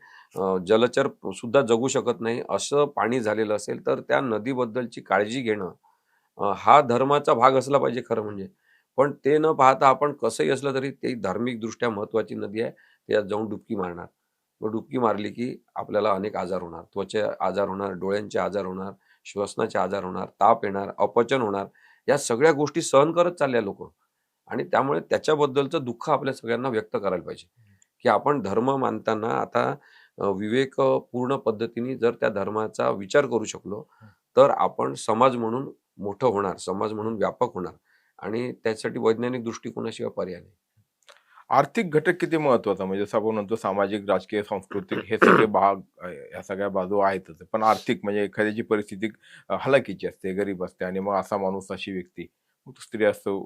जलचर सुद्धा जगू शकत नाही असं पाणी झालेलं असेल, तर त्या नदीबद्दलची काळजी घेणं हा धर्माचा भाग असला पाहिजे खरं म्हणजे. पण ते न पाहता आपण कसंही असलं तरी ती धार्मिकदृष्ट्या महत्त्वाची नदी आहे, त्यात जाऊन डुबकी मारणार. मग डुबकी मारली की आपल्याला अनेक आजार होणार. त्वचा आजार होणार, डोळ्यांचे आजार होणार, श्वसनाचे आजार होणार, ताप येणार, अपचन होणार. या सगळ्या गोष्टी सहन करत चालल्या लोकं आणि त्यामुळे त्याच्याबद्दलचं दुःख आपल्या सगळ्यांना व्यक्त करायला पाहिजे, की आपण धर्म मानताना आता विवेकपूर्ण पद्धतीने जर त्या धर्माचा विचार करू शकलो, तर आपण समाज म्हणून मोठं होणार, समाज म्हणून व्यापक होणार आणि त्यासाठी वैज्ञानिक दृष्टिकोनाशिवाय पर्याय नाही. आर्थिक घटक किती महत्वाचा म्हणजे जसं आपण म्हणतो सामाजिक, राजकीय, सांस्कृतिक हे सगळे भाग या सगळ्या बाजू आहेतच. पण आर्थिक म्हणजे एखाद्याची परिस्थिती हलाखीची असते, गरीब असते आणि मग असा माणूस, अशी व्यक्ती, मग तो स्त्री असो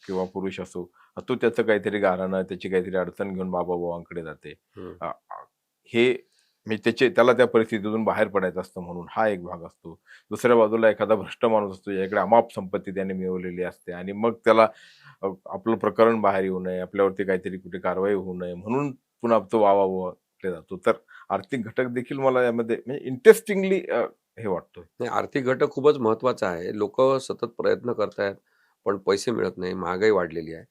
किंवा पुरुष असो, तो त्याचं काहीतरी गाऱ्हाणं, त्याची काहीतरी अडचण घेऊन बाबा-बुवांकडे जाते. हं. अ, अ, हे म्हणजे त्याला त्या परिस्थितीतून बाहेर पडायचं असतं म्हणून हा एक भाग असतो. दुसऱ्या बाजूला एखादा भ्रष्ट माणूस असतो, ज्याच्याकडे अमाप संपत्ती त्याने मिळवलेली असते आणि मग त्याला आपलं प्रकरण बाहेर येऊ नये, आपल्यावरती काहीतरी कुठे कारवाई होऊ नये म्हणून पुन्हा तो वावा जातो. तर आर्थिक घटक देखील मला यामध्ये म्हणजे इंटरेस्टिंगली हे वाटतोय. नाही, आर्थिक घटक खूपच महत्त्वाचा आहे. लोकं सतत प्रयत्न करतायत, पण पैसे मिळत नाही, महागाई वाढलेली आहे.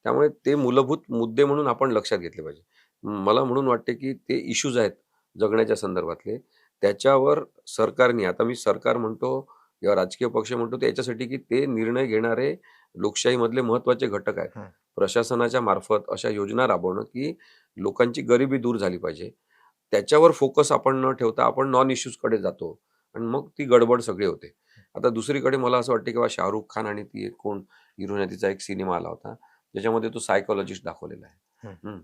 त्यामुळे ते मूलभूत मुद्दे म्हणून आपण लक्षात घेतले पाहिजे. मला म्हणून वाटते, की ते इश्यूज आहेत जगण्याच्या संदर्भातले, त्याच्यावर सरकारने आता मी सरकार म्हणतो किंवा राजकीय पक्ष म्हणतो ते याच्यासाठी, की ते निर्णय घेणारे लोकशाहीमधले महत्त्वाचे घटक आहेत. हं. प्रशासनाच्या मार्फत अशा योजना राबवणं, की लोकांची गरिबी दूर झाली पाहिजे. त्याच्यावर फोकस आपण न ठेवता आपण नॉन इश्यूजकडे जातो. आणि मग ती गडबड सगळी होते. आता दुसरीकडे मला असं वाटतं, की शाहरुख खान आणि ती एक कोण हिरोईन तिचा एक सिनेमा आला होता. ज्याच्यामध्ये तो सायकॉलॉजिस्ट दाखवलेला आहे. हं, हं.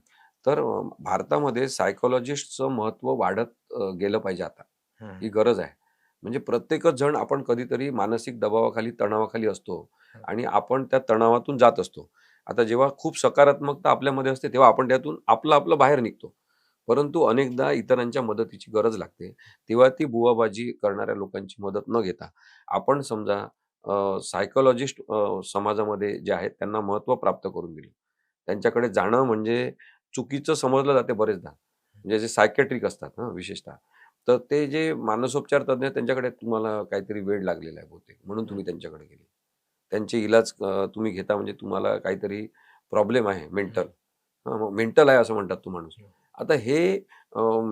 तर भारतामध्ये सायकॉलॉजिस्टचं महत्त्व वाढत गेलं पाहिजे आता. हं, ही गरज आहे. म्हणजे प्रत्येकच जण आपण कधीतरी मानसिक दबावाखाली, तणावाखाली असतो हं. आणि आपण त्या तणावातून जात असतो. आता जेव्हा खूप सकारात्मकता आपल्यामध्ये असते, तेव्हा आपण त्यातून आपलं बाहेर निघतो. परंतु अनेकदा इतरांच्या मदतीची गरज लागते. तेव्हा ती बुवाबाजी करणाऱ्या लोकांची मदत न घेता आपण समजा सायकॉलॉजिस्ट समाजामध्ये जे आहेत त्यांना महत्त्व प्राप्त करून दिलं. त्यांच्याकडे जाणं म्हणजे चुकीचं समजलं जाते बरेचदा. म्हणजे जे सायकियाट्रिक असतात विशेषतः. तर ते जे मानसोपचार तज्ञ आहेत त्यांच्याकडे तुम्हाला काहीतरी वेड लागलेला आहे बहुतेक, म्हणून हं. तुम्ही त्यांच्याकडे गेले. त्यांचे इलाज तुम्ही घेता म्हणजे तुम्हाला काहीतरी प्रॉब्लेम आहे हं. मेंटल. मग मेंटल आहे असं म्हणतात तो माणूस. हं. आता हे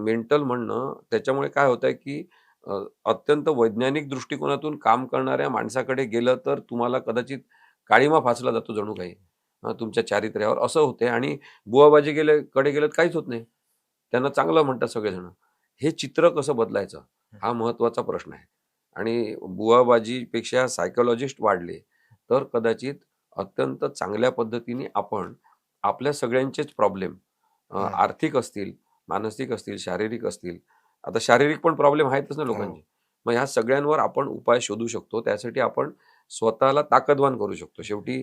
मेंटल म्हणणं त्याच्यामुळे काय होतंय, की अत्यंत वैज्ञानिक दृष्टिकोनातून काम करणाऱ्या माणसाकडे गेलं तर तुम्हाला कदाचित काळिमा फासला जातो जणू काही. तुमच्या चारित्र्यावर असं होते आणि बुवाबाजी कडे गेलं तर काहीच होत नाही. त्यांना चांगलं म्हणतात सगळेजण. हे चित्र कसं बदलायचं? हा महत्त्वाचा प्रश्न आहे. आणि बुवाबाजीपेक्षा सायकॉलॉजिस्ट वाढले, तर कदाचित अत्यंत चांगल्या पद्धतीने आपण आपल्या सगळ्यांचेच प्रॉब्लेम हं. आर्थिक असतील, मानसिक असतील, शारीरिक असतील. आता शारीरिक पण प्रॉब्लेम आहेतच ना हो. लोकांचे. मग ह्या सगळ्यांवर आपण उपाय शोधू शकतो. त्यासाठी आपण स्वतःला ताकदवान करू शकतो. शेवटी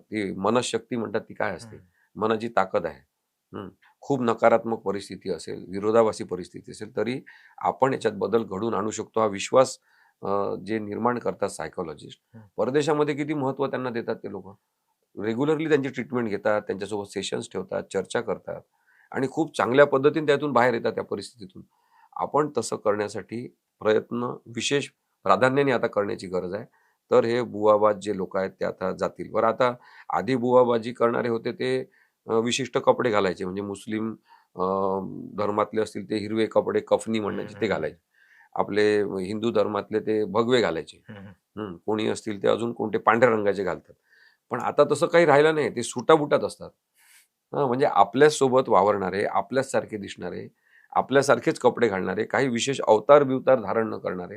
ती मनःशक्ती म्हणतात ती काय असते? हं. मनाची ताकद आहे. हं. खूप नकारात्मक परिस्थिती असेल, विरोधाभासी परिस्थिती असेल, तरी आपण याच्यात बदल घडवून आणू शकतो. हा विश्वास जे निर्माण करतात सायकॉलॉजिस्ट, हं. परदेशामध्ये किती महत्त्व त्यांना देतात ते लोकं. रेग्युलरली त्यांची ट्रीटमेंट घेतात, त्यांच्यासोबत सेशन्स ठेवतात, चर्चा करतात आणि खूप चांगल्या पद्धतीने त्यातून बाहेर येतात त्या परिस्थितीतून. आपण तसं करण्यासाठी प्रयत्न विशेष प्राधान्याने आता करण्याची गरज आहे. तर हे बुवाबाज जे लोकं आहेत ते आता जातील. बरं आता आधी बुवाबाजी करणारे होते ते विशिष्ट कपडे घालायचे म्हणजे मुस्लिम अ, धर्मातले असतील ते हिरवे कपडे कफनी हं, म्हणायचे ते हं, हं. घालायचे. आपले हिंदू धर्मातले ते भगवे घालायचे. हं, हं. कोणी असतील ते अजून कोणते पांढऱ्या रंगाचे घालतात. पण आता तसं काही राहिलं नाही. ते सुटाबुटात असतात. म्हणजे आपल्याचसोबत वावरणारे, आपल्याचसारखे दिसणारे, आपल्यासारखेच कपडे घालणारे, काही विशेष अवतार-बिवतार धारण न करणारे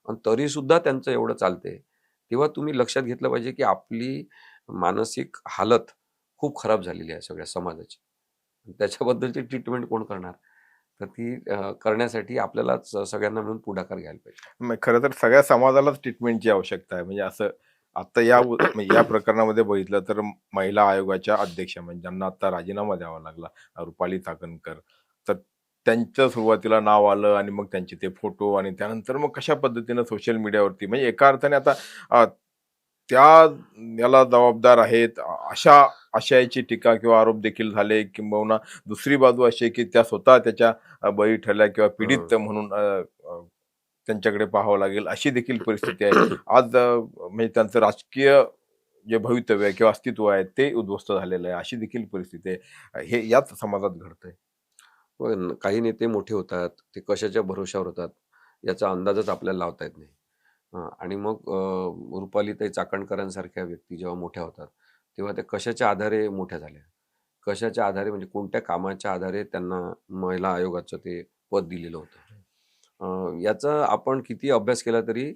आणि तरीसुद्धा त्यांचं एवढं चालतंय. तेव्हा तुम्ही लक्षात घेतलं पाहिजे, की आपली मानसिक हालत खूप खराब झालेली आहे सगळ्या समाजाची. त्याच्याबद्दलची ट्रीटमेंट कोण करणार? तर ती करण्यासाठी आपल्यालाच सगळ्यांना मिळून पुढाकार घ्यायला पाहिजे. मग खरं तर सगळ्या समाजालाच ट्रीटमेंटची आवश्यकता आहे. म्हणजे असं आता म्हणजे या प्रकरणामध्ये बघितलं तर महिला आयोगाच्या अध्यक्षा म्हणजे ज्यांना आता राजीनामा द्यावा लागला, रुपाली चाकणकर. तर त्यांचं सुरुवातीला नाव आलं आणि मग त्यांचे ते फोटो आणि त्यानंतर मग कशा पद्धतीनं सोशल मीडियावरती म्हणजे एका अर्थाने आता अ, त्या याला जबाबदार आहेत अशा आशयाची टीका किंवा आरोप देखील झाले. किंबहुना दुसरी बाजू अशी आहे, की त्या स्वतः त्याच्या बळी ठरल्या किंवा हं. पीडित म्हणून अ, त्यांच्याकडे पाहावं लागेल अशी देखील परिस्थिती आहे. आज म्हणजे त्यांचं राजकीय जे भवितव्य आहे किंवा अस्तित्व आहे ते उद्ध्वस्त झालेलं आहे. अशी देखील परिस्थिती आहे. हे याच समाजात घडतंय. पण काही नेते मोठे होतात, ते कशाच्या भरोश्यावर होतात, याचा अंदाजच आपल्याला लावता येत नाही. आणि मग रुपालीताई चाकणकरांसारख्या व्यक्ती जेव्हा मोठ्या होतात, तेव्हा त्या कशाच्या आधारे मोठ्या झाल्या? कशाच्या आधारे म्हणजे कोणत्या कामाच्या आधारे त्यांना महिला आयोगाचं ते पद दिलेलं होतं? याचा आपण किती अभ्यास केला तरी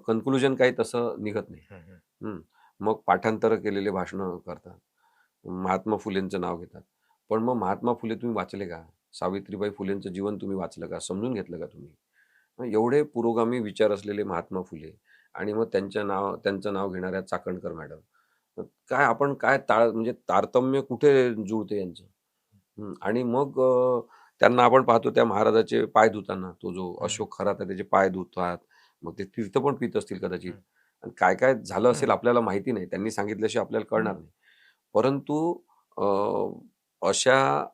कन्क्लुजन काही तसं निघत नाही. हं, हं. हं. मग पाठांतरं केलेले भाषणं करतात. महात्मा फुलेंचं नाव घेतात. पण मग महात्मा फुले तुम्ही वाचले का? सावित्रीबाई फुलेंचं जीवन तुम्ही वाचलं का? समजून घेतलं का तुम्ही? मग एवढे पुरोगामी विचार असलेले महात्मा फुले आणि मग त्यांचं नाव घेणाऱ्या चाकणकर मॅडम. काय आपण काय म्हणजे तारतम्य कुठे जुळते यांचं? आणि मग त्यांना आपण पाहतो त्या महाराजाचे पाय धुताना, तो जो हं, अशोक खरात आहे त्याचे पाय धुतात. मग ते तीर्थ पण पित असतील कदाचित. हं, आणि काय-काय झालं असेल हं, आपल्याला माहिती नाही. त्यांनी सांगितल्याशिवाय आपल्याला हं, कळणार नाही. परंतु अ, अशा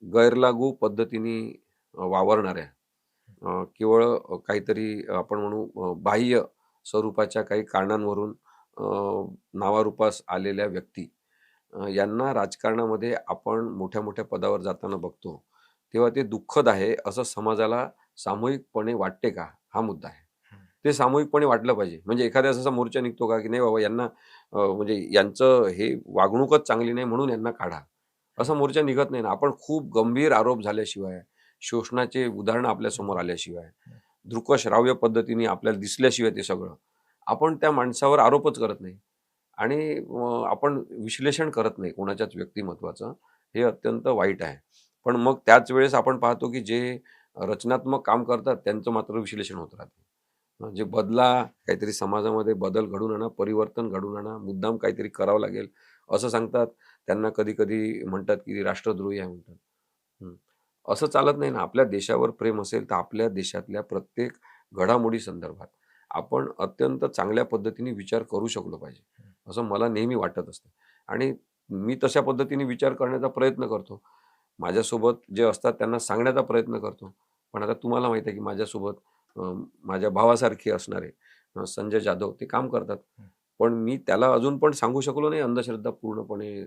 गैरलागू पद्धतीने वावरणाऱ्या केवळ काहीतरी आपण म्हणू बाह्य स्वरूपाच्या काही कारणांवरून नावारूपास आलेल्या व्यक्ती यांना राजकारणामध्ये आपण मोठ्या-मोठ्या पदावर जाताना बघतो. तेव्हा ते दुःखद आहे असं समाजाला सामूहिकपणे वाटते का? हा मुद्दा आहे. हं. ते सामूहिकपणे वाटलं पाहिजे. म्हणजे एखाद्या असा मोर्चा निघतो का, की नाही बाबा यांना म्हणजे यांचं हे वागणूकच चांगली नाही म्हणून यांना काढा. असा मोर्चा निघत नाही ना. आपण खूप गंभीर आरोप झाल्याशिवाय, शोषणाचे उदाहरणं आपल्यासमोर आल्याशिवाय, दृकश्राव्य पद्धतीने आपल्याला दिसल्याशिवाय ते सगळं, आपण त्या माणसावर आरोपच करत नाही. आणि आपण विश्लेषण करत नाही कोणाच्याच व्यक्तिमत्त्वाचं. हे अत्यंत वाईट आहे. पण मग त्याच वेळेस आपण पाहतो की जे रचनात्मक काम करतात त्यांचं मात्र विश्लेषण होत राहते. म्हणजे काहीतरी समाजामध्ये बदल घडवून आणा, परिवर्तन घडवून आणा, मुद्दाम काहीतरी करावं लागेल असं सांगतात. त्यांना कधी-कधी म्हणतात, की राष्ट्रद्रोही आहे म्हणतात. हं. असं चालत नाही ना. आपल्या देशावर प्रेम असेल तर आपल्या देशातल्या प्रत्येक घडामोडी संदर्भात आपण अत्यंत चांगल्या पद्धतीने विचार करू शकलो पाहिजे, असं मला नेहमी वाटत असतं. आणि मी तशा पद्धतीने विचार करण्याचा प्रयत्न करतो. माझ्यासोबत जे असतात त्यांना सांगण्याचा प्रयत्न करतो. पण आता तुम्हाला माहीत आहे, की माझ्यासोबत अ, माझ्या भावासारखे असणारे संजय जाधव ते काम करतात. पण मी त्याला अजून पण सांगू शकलो नाही अंधश्रद्धा पूर्णपणे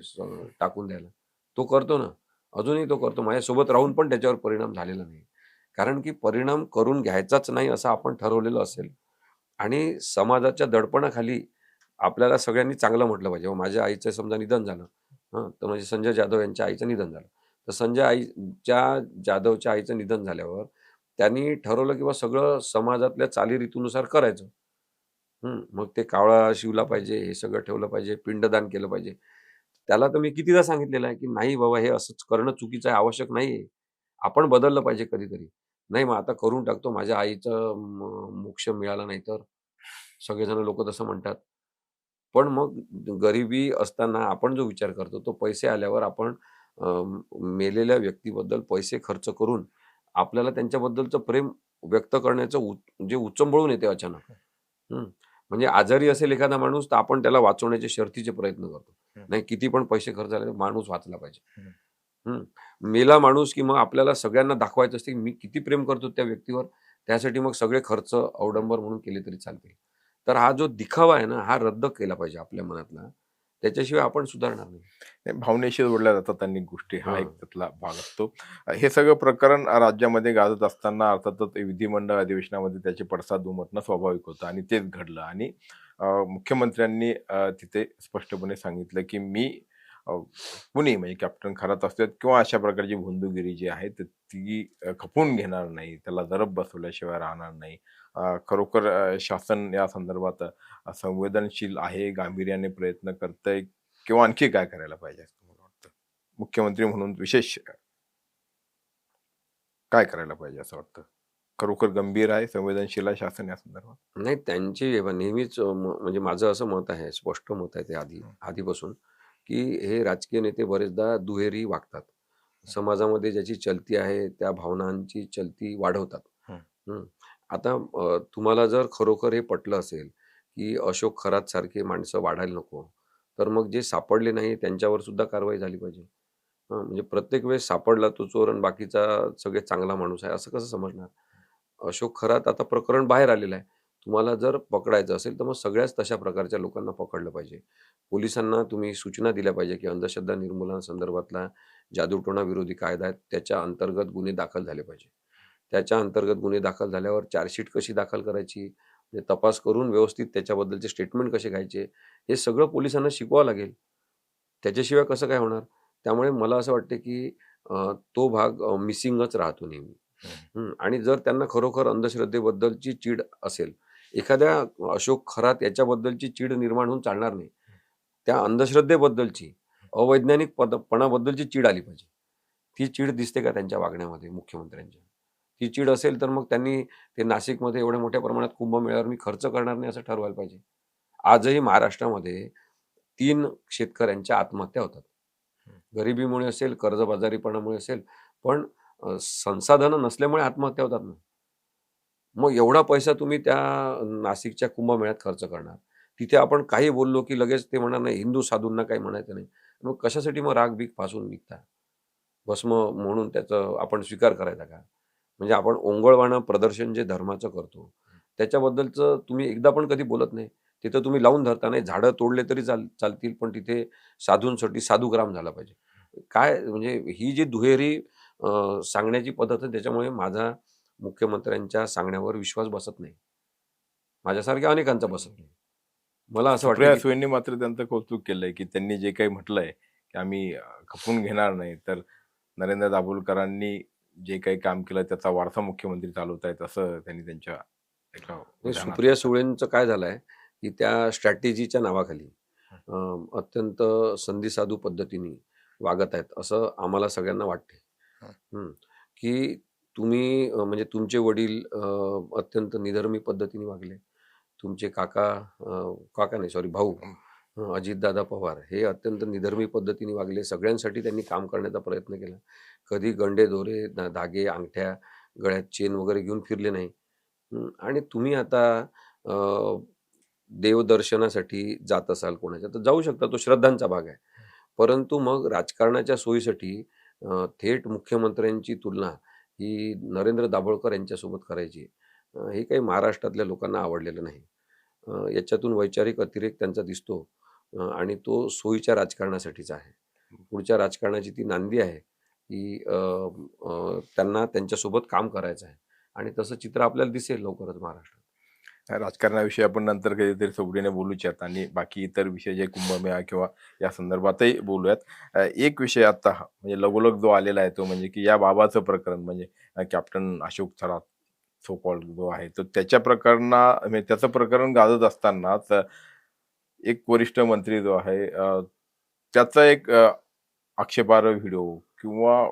टाकून द्यायला. तो करतो ना. अजूनही तो करतो. माझ्यासोबत राहून पण त्याच्यावर परिणाम झालेला नाही. कारण की परिणाम करून घ्यायचाच नाही असं आपण ठरवलेलं असेल आणि समाजाच्या दडपणाखाली आपल्याला सगळ्यांनी चांगलं म्हटलं पाहिजे. माझ्या आईचं समजा निधन झालं, तर म्हणजे संजय जाधव यांच्या आईचं निधन झालं. तर जाधवच्या आईचं निधन झाल्यावर त्यांनी ठरवलं की सगळं समाजातल्या चालीरीतीनुसार करायचं. मग ते कावळा शिवला पाहिजे, हे सगळं ठेवलं पाहिजे, पिंडदान केलं पाहिजे. त्याला तर मी कितीदा सांगितलेलं आहे, की "नाही बाबा, हे असंच करणं चुकीचं आहे, आवश्यक नाहीये. आपण बदललं पाहिजे कधीतरी." "नाही, मग आता करून टाकतो. माझ्या आईचं मोक्ष मिळाला नाही तर." सगळेजण लोकं तसं म्हणतात. पण मग गरिबी असताना आपण जो विचार करतो, तो पैसे आल्यावर आपण अ, मेलेल्या व्यक्तीबद्दल पैसे खर्च करून आपल्याला त्यांच्याबद्दलचं प्रेम व्यक्त करण्याचं म्हणजे उचंबळून येते अचानक. हं. म्हणजे आजारी असेल एखादा माणूस, तर आपण त्याला वाचवण्याचे शर्थीचे प्रयत्न करतो. हं, नाही किती पण पैसे खर्च झाले, तर माणूस वाचला पाहिजे. हं. हं. मेला माणूस की मग आपल्याला सगळ्यांना दाखवायचं असते, की मी किती प्रेम करतो त्या व्यक्तीवर. त्यासाठी मग सगळे खर्च अवडंबर म्हणून केले तरी चालतील. तर हा जो दिखावा आहे ना, हा रद्द केला पाहिजे आपल्या मनातला. त्याच्याशिवाय आपण सुधारणार नाही. नाही, भावनेशी जोडल्या जातात अनेक गोष्टी. हा एक हां. त्यातला भाग असतो. हे सगळं प्रकरण राज्यामध्ये गाजत असताना अर्थातच विधिमंडळ अधिवेशनामध्ये त्याचे पडसाद उमटणं स्वाभाविक होतं आणि तेच घडलं आणि मुख्यमंत्र्यांनी तिथे स्पष्टपणे सांगितलं, की मी अ, कुणी म्हणजे कॅप्टन खरात असतात किंवा अशा प्रकारची भोंदूगिरी जी आहे तर ती खपवून घेणार नाही. त्याला जरब बसवल्याशिवाय राहणार नाही. खरोखर शासन या संदर्भात संवेदनशील आहे, गांभीर्याने प्रयत्न करतंय किंवा आणखी काय करायला पाहिजे असं तुम्हाला वाटतं? मुख्यमंत्री म्हणून विशेष काय करायला पाहिजे असं वाटतं? खरोखर गंभीर आहे, संवेदनशील आहे शासन या संदर्भात? नाही त्यांची हे बघा नेहमीच म्हणजे माझं असं मत आहे, स्पष्ट मत आहे ते हं, आधीपासून, की हे राजकीय नेते बरेचदा दुहेरी वागतात. हं, समाजामध्ये ज्याची चलती आहे, त्या भावनांची चलती वाढवतात. हं, हं. आता तुम्हाला जर खरोखर हे पटलं असेल, की अशोक खरातसारखे माणसं वाढायला नको, तर मग जे सापडले नाही त्यांच्यावर सुद्धा कारवाई झाली पाहिजे. म्हणजे प्रत्येक वेळेस सापडला तो चोर आणि बाकीचा सगळ्यात चांगला माणूस आहे, असं कसं समजणार? अशोक खरात आता प्रकरण बाहेर आलेलं आहे. तुम्हाला जर पकडायचं असेल, तर मग सगळ्याच तशा प्रकारच्या लोकांना पकडलं पाहिजे. पोलिसांना तुम्ही सूचना दिल्या पाहिजे, की अंधश्रद्धा निर्मूलनासंदर्भातला जादूटोणा विरोधी कायदा आहे, त्याच्या अंतर्गत गुन्हे दाखल झाले पाहिजे. त्याच्या अंतर्गत गुन्हे दाखल झाल्यावर चार्जशीट कशी दाखल करायची, म्हणजे तपास करून व्यवस्थित त्याच्याबद्दलचे स्टेटमेंट कसे घ्यायचे, हे सगळं पोलिसांना शिकवावं लागेल. त्याच्याशिवाय कसं काय होणार? त्यामुळे मला असं वाटतं, की तो भाग मिसिंगच राहतो नेहमी. हं. आणि जर त्यांना खरोखर अंधश्रद्धेबद्दलची चीड असेल, एखाद्या अशोक खरात याच्याबद्दलची चीड निर्माण होऊन चालणार नाही. त्या अंधश्रद्धेबद्दलची, अवैज्ञानिक पणाबद्दलची चीड आली पाहिजे. ती चीड दिसते का त्यांच्या वागण्यामध्ये मुख्यमंत्र्यांच्या? ती चीड असेल तर मग त्यांनी ते नाशिकमध्ये एवढ्या मोठ्या प्रमाणात कुंभमेळ्यावर मी खर्च करणार नाही असं ठरवायला पाहिजे. आजही महाराष्ट्रामध्ये 3 शेतकऱ्यांच्या आत्महत्या होतात. गरिबीमुळे असेल, कर्जबाजारीपणामुळे असेल, पण संसाधनं नसल्यामुळे आत्महत्या होतात ना. मग एवढा पैसा तुम्ही त्या नाशिकच्या कुंभमेळ्यात खर्च करणार. तिथे आपण काही बोललो, की लगेच ते म्हणणार, "नाही, हिंदू साधूंना काही म्हणायचं नाही." मग कशासाठी मग राग-बीग पासून निघता? भस्म म्हणून त्याचं आपण स्वीकार करायचा का? म्हणजे आपण ओंगळवाणं प्रदर्शन जे धर्माचं करतो, त्याच्याबद्दलचं तुम्ही एकदा पण कधी बोलत नाही. तिथं तुम्ही लावून धरता. नाही झाडं तोडले तरी चालतील, पण तिथे साधूंसाठी साधूग्राम झाला पाहिजे. काय म्हणजे ही जी दुहेरी सांगण्याची पद्धत आहे, त्याच्यामुळे माझा मुख्यमंत्र्यांच्या सांगण्यावर विश्वास बसत नाही. माझ्यासारख्या अनेकांचा बसत नाही. मला असं वाटतं, सुप्रिया की सुळेंनी मात्र त्यांचं कौतुक केलंय, की त्यांनी जे काही म्हटलंय, की आम्ही खपवून घेणार नाही. तर नरेंद्र दाभोलकरांनी जे काही काम केलं त्याचा वारसा मुख्यमंत्री चालवतायत असं त्यांनी त्यांच्या एका म्हणजे विधानात सुप्रिया म्हटलं. सुळेंचं काय झालंय, की त्या स्ट्रॅटेजीच्या नावाखाली हं, अ, अत्यंत संधीसाधू पद्धतीने वागत आहेत, असं आम्हाला सगळ्यांना वाटते. हं, हं, की तुम्ही म्हणजे तुमचे वडील अत्यंत निधर्मी पद्धतीने वागले. तुमचे काका काका नाही सॉरी भाऊ हं. अजितदादा पवार हे अत्यंत निधर्मी पद्धतीने वागले. सगळ्यांसाठी त्यांनी काम करण्याचा प्रयत्न केला. कधी गंडे, दोरे, धागे, अंगठ्या, गळ्यात चेन वगैरे घेऊन फिरले नाही. आणि तुम्ही आता अ, देवदर्शनासाठी जात असाल कोणाच्या, तर जाऊ शकता. तो श्रद्धांचा भाग आहे. परंतु मग राजकारणाच्या सोयीसाठी थेट मुख्यमंत्र्यांची तुलना ही नरेंद्र दाभोळकर यांच्यासोबत करायची. हे काही महाराष्ट्रातल्या लोकांना आवडलेलं नाही. याच्यातून वैचारिक अतिरेक त्यांचा दिसतो आणि तो सोयीच्या राजकारणासाठीचा आहे. पुढच्या राजकारणाची ती नांदी आहे, की त्यांना त्यांच्यासोबत काम करायचं आहे आणि तसं चित्र आपल्याला दिसेल लवकरच महाराष्ट्रात. राजकारणाविषयी आपण नंतर कधीतरी सोबतीने बोलूयात आणि बाकी इतर विषय जे कुंभमेळा किंवा या संदर्भातही बोलूयात. एक विषय आता म्हणजे लगोलग जो आलेला आहे तो म्हणजे की या बाबाचं प्रकरण म्हणजे captain Ashok Saraf so called जो आहे तो त्याच्या म्हणजे त्याचं प्रकरण गाजत असतानाच एक वरिष्ठ मंत्री जो आहे त्याचा एक आक्षेपार्ह व्हिडिओ किंवा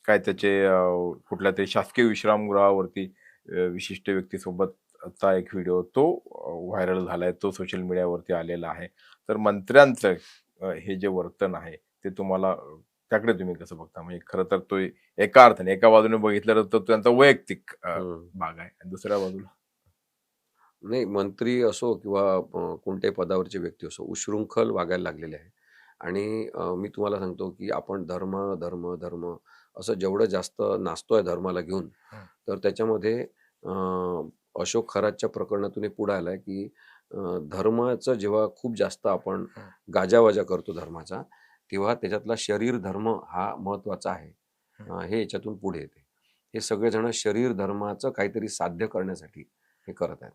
काय त्याचे कुठल्यातरी शासकीय विश्रामगृहावरती विशिष्ट व्यक्तीसोबतचा एक व्हिडिओ तो व्हायरल झालाय. तो सोशल मीडियावरती आलेला आहे. तर मंत्र्यांचं हे जे वर्तन आहे ते तुम्हाला त्याकडे तुम्ही कसं बघता? म्हणजे खरं तर तो एका अर्थाने एका बाजूने बघितलं तर तो त्यांचा वैयक्तिक भाग आहे आणि दुसऱ्या बाजूला नाही, मंत्री असो किंवा कोणत्याही पदावरचे व्यक्ती असो, उच्छृंखल वागायला लागलेले आहे. आणि मी तुम्हाला सांगतो, की आपण धर्म, धर्म, धर्म असं जेवढं जास्त नाचतोय धर्माला घेऊन, हं. तर त्याच्यामध्ये अशोक खरातच्या प्रकरणातून हे पुढे आलंय, की धर्माचं जेव्हा खूप जास्त आपण गाजावाजा करतो धर्माचा, तेव्हा त्याच्यातला शरीर धर्म हा महत्त्वाचा आहे. हे याच्यातून पुढे येते. हे सगळेजण शरीर धर्माचं काहीतरी साध्य करण्यासाठी हे करत आहेत.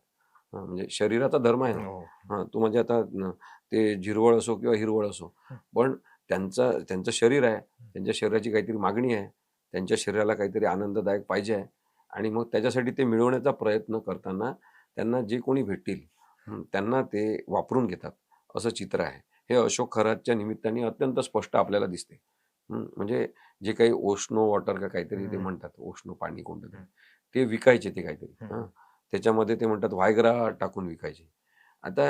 म्हणजे शरीराचा धर्म आहे ना. हो. तो म्हणजे आता ते झिरवळ असो किंवा हिरवळ असो. पण त्यांचं शरीर आहे. त्यांच्या शरीराची काहीतरी मागणी आहे. त्यांच्या शरीराला काहीतरी आनंददायक पाहिजे आहे आणि मग त्याच्यासाठी ते मिळवण्याचा प्रयत्न करताना त्यांना जे कोणी भेटतील त्यांना ते वापरून घेतात, असं चित्र आहे. हे अशोक खरातच्या निमित्ताने अत्यंत स्पष्ट आपल्याला दिसते. म्हणजे जे काही ओशनो वॉटर का काहीतरी ते म्हणतात, ओशनो पाणी कोणतं तरी. ते विकायचे ते काहीतरी. त्याच्यामध्ये ते म्हणतात व्हायग्रा टाकून विकायचे. आता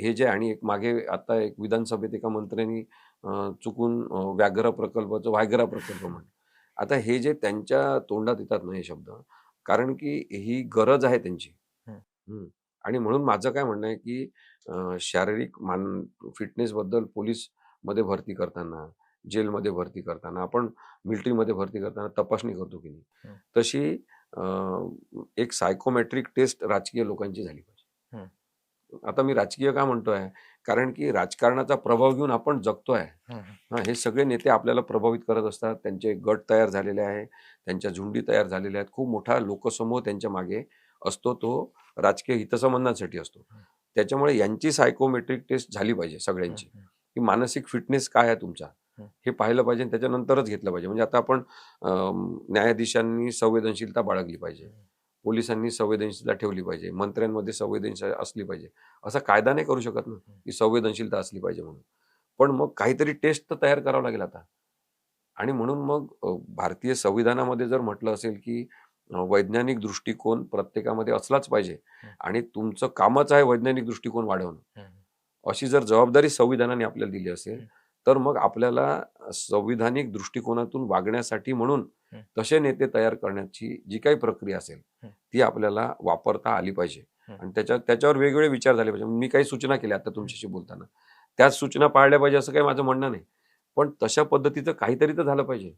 हे जे आणि एक मागे आता एक विधानसभेत एका मंत्र्यांनी चुकून व्याघ्र प्रकल्पाचं व्हायग्रा प्रकल्प म्हणलं. आता हे जे त्यांच्या तोंडात येतात ना हे शब्द, कारण की ही गरज आहे त्यांची. हं. आणि म्हणून माझं काय म्हणणं आहे, की शारीरिक फिटनेसबद्दल पोलिसमध्ये भरती करताना, जेलमध्ये भरती करताना, आपण मिलिटरीमध्ये भरती करताना तपासणी करतो की नाही, तशी अ, एक सायकोमेट्रिक टेस्ट राजकीय लोकांची झाली पाहिजे. आता मी राजकीय का म्हणतोय? कारण की राजकारणाचा प्रभाव घेऊन आपण जगतोय. हे सगळे नेते आपल्याला प्रभावित करत असतात. त्यांचे गट तयार झालेले आहे. त्यांच्या झुंडी तयार झालेल्या आहेत. खूप मोठा लोकसमूह त्यांच्या मागे असतो. तो राजकीय हितसंबंधांसाठी असतो. त्याच्यामुळे यांची सायकोमेट्रिक टेस्ट झाली पाहिजे सगळ्यांची, की मानसिक फिटनेस काय आहे तुमचा? हे पाहिलं पाहिजे आणि त्याच्यानंतरच घेतलं पाहिजे. म्हणजे आता आपण न्यायाधीशांनी संवेदनशीलता बाळगली पाहिजे. पोलिसांनी संवेदनशीलता ठेवली पाहिजे. मंत्र्यांमध्ये संवेदनशीलता असली पाहिजे. असा कायदा नाही करू शकत ना, की संवेदनशीलता असली पाहिजे म्हणून. पण मग काहीतरी टेस्ट तर तयार करावं लागेल आता. आणि म्हणून मग भारतीय संविधानामध्ये जर म्हटलं असेल, की वैज्ञानिक दृष्टिकोन प्रत्येकामध्ये असलाच पाहिजे आणि तुमचं कामच आहे वैज्ञानिक दृष्टिकोन वाढवणं. अशी जर जबाबदारी संविधानाने आपल्याला दिली असेल, तर मग आपल्याला संविधानिक दृष्टिकोनातून वागण्यासाठी म्हणून तसे नेते तयार करण्याची जी काही प्रक्रिया असेल, ती आपल्याला वापरता आली पाहिजे. आणि त्याच्यावर वेगवेगळे विचार झाले पाहिजे. मी काही सूचना केल्या आता तुमच्याशी बोलताना. त्याच सूचना पाळल्या पाहिजे असं काही माझं म्हणणं नाही. पण तशा पद्धतीचं काहीतरी तर झालं पाहिजे,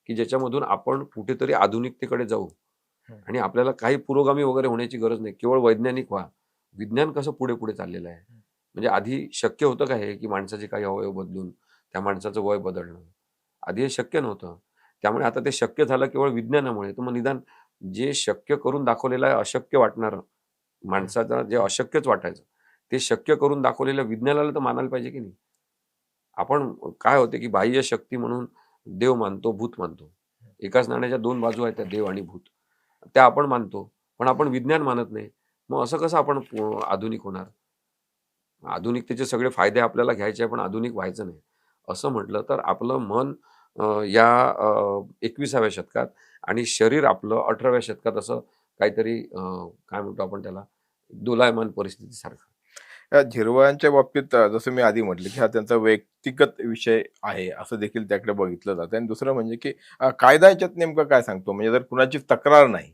की ज्याच्यामधून आपण कुठेतरी आधुनिकतेकडे जाऊ आणि आपल्याला काही पुरोगामी वगैरे होण्याची गरज नाही. केवळ वैज्ञानिक व्हा. विज्ञान कसं पुढे-पुढे चाललेलं आहे. म्हणजे आधी शक्य होतं का हे, की माणसाचे काही अवयव बदलून त्या माणसाचं वय बदलणं? आधी हे शक्य नव्हतं. त्यामुळे आता ते शक्य झालं केवळ विज्ञानामुळे. तर मग निदान जे शक्य करून दाखवलेलं आहे अशक्य वाटणारं, माणसाचं जे अशक्यच वाटायचं, ते शक्य करून दाखवलेल्या विज्ञानाला तर मानायला पाहिजे की नाही? आपण काय होते, की बाह्य शक्ती म्हणून देव मानतो, भूत मानतो. एकाच नाण्याच्या 2 बाजू आहेत त्या देव आणि भूत. त्या आपण मानतो, पण आपण विज्ञान मानत नाही. मग असं कसं आपण आधुनिक होणार? आधुनिकतेचे सगळे फायदे आपल्याला घ्यायचे आहे, पण आधुनिक व्हायचं नाही. असं म्हटलं तर आपलं मन या 21व्या शतकात आणि शरीर आपलं 18व्या शतकात असं काहीतरी काय म्हणतो आपण त्याला दोलायमान परिस्थितीसारखं. या झिरवळांच्या बाबतीत जसं मी आधी म्हटलं, की हा त्यांचा व्यक्तिगत विषय आहे, असं देखील त्याकडे बघितलं जातं. आणि दुसरं म्हणजे, की कायदा याच्यात नेमकं काय सांगतो? म्हणजे जर कुणाची तक्रार नाही,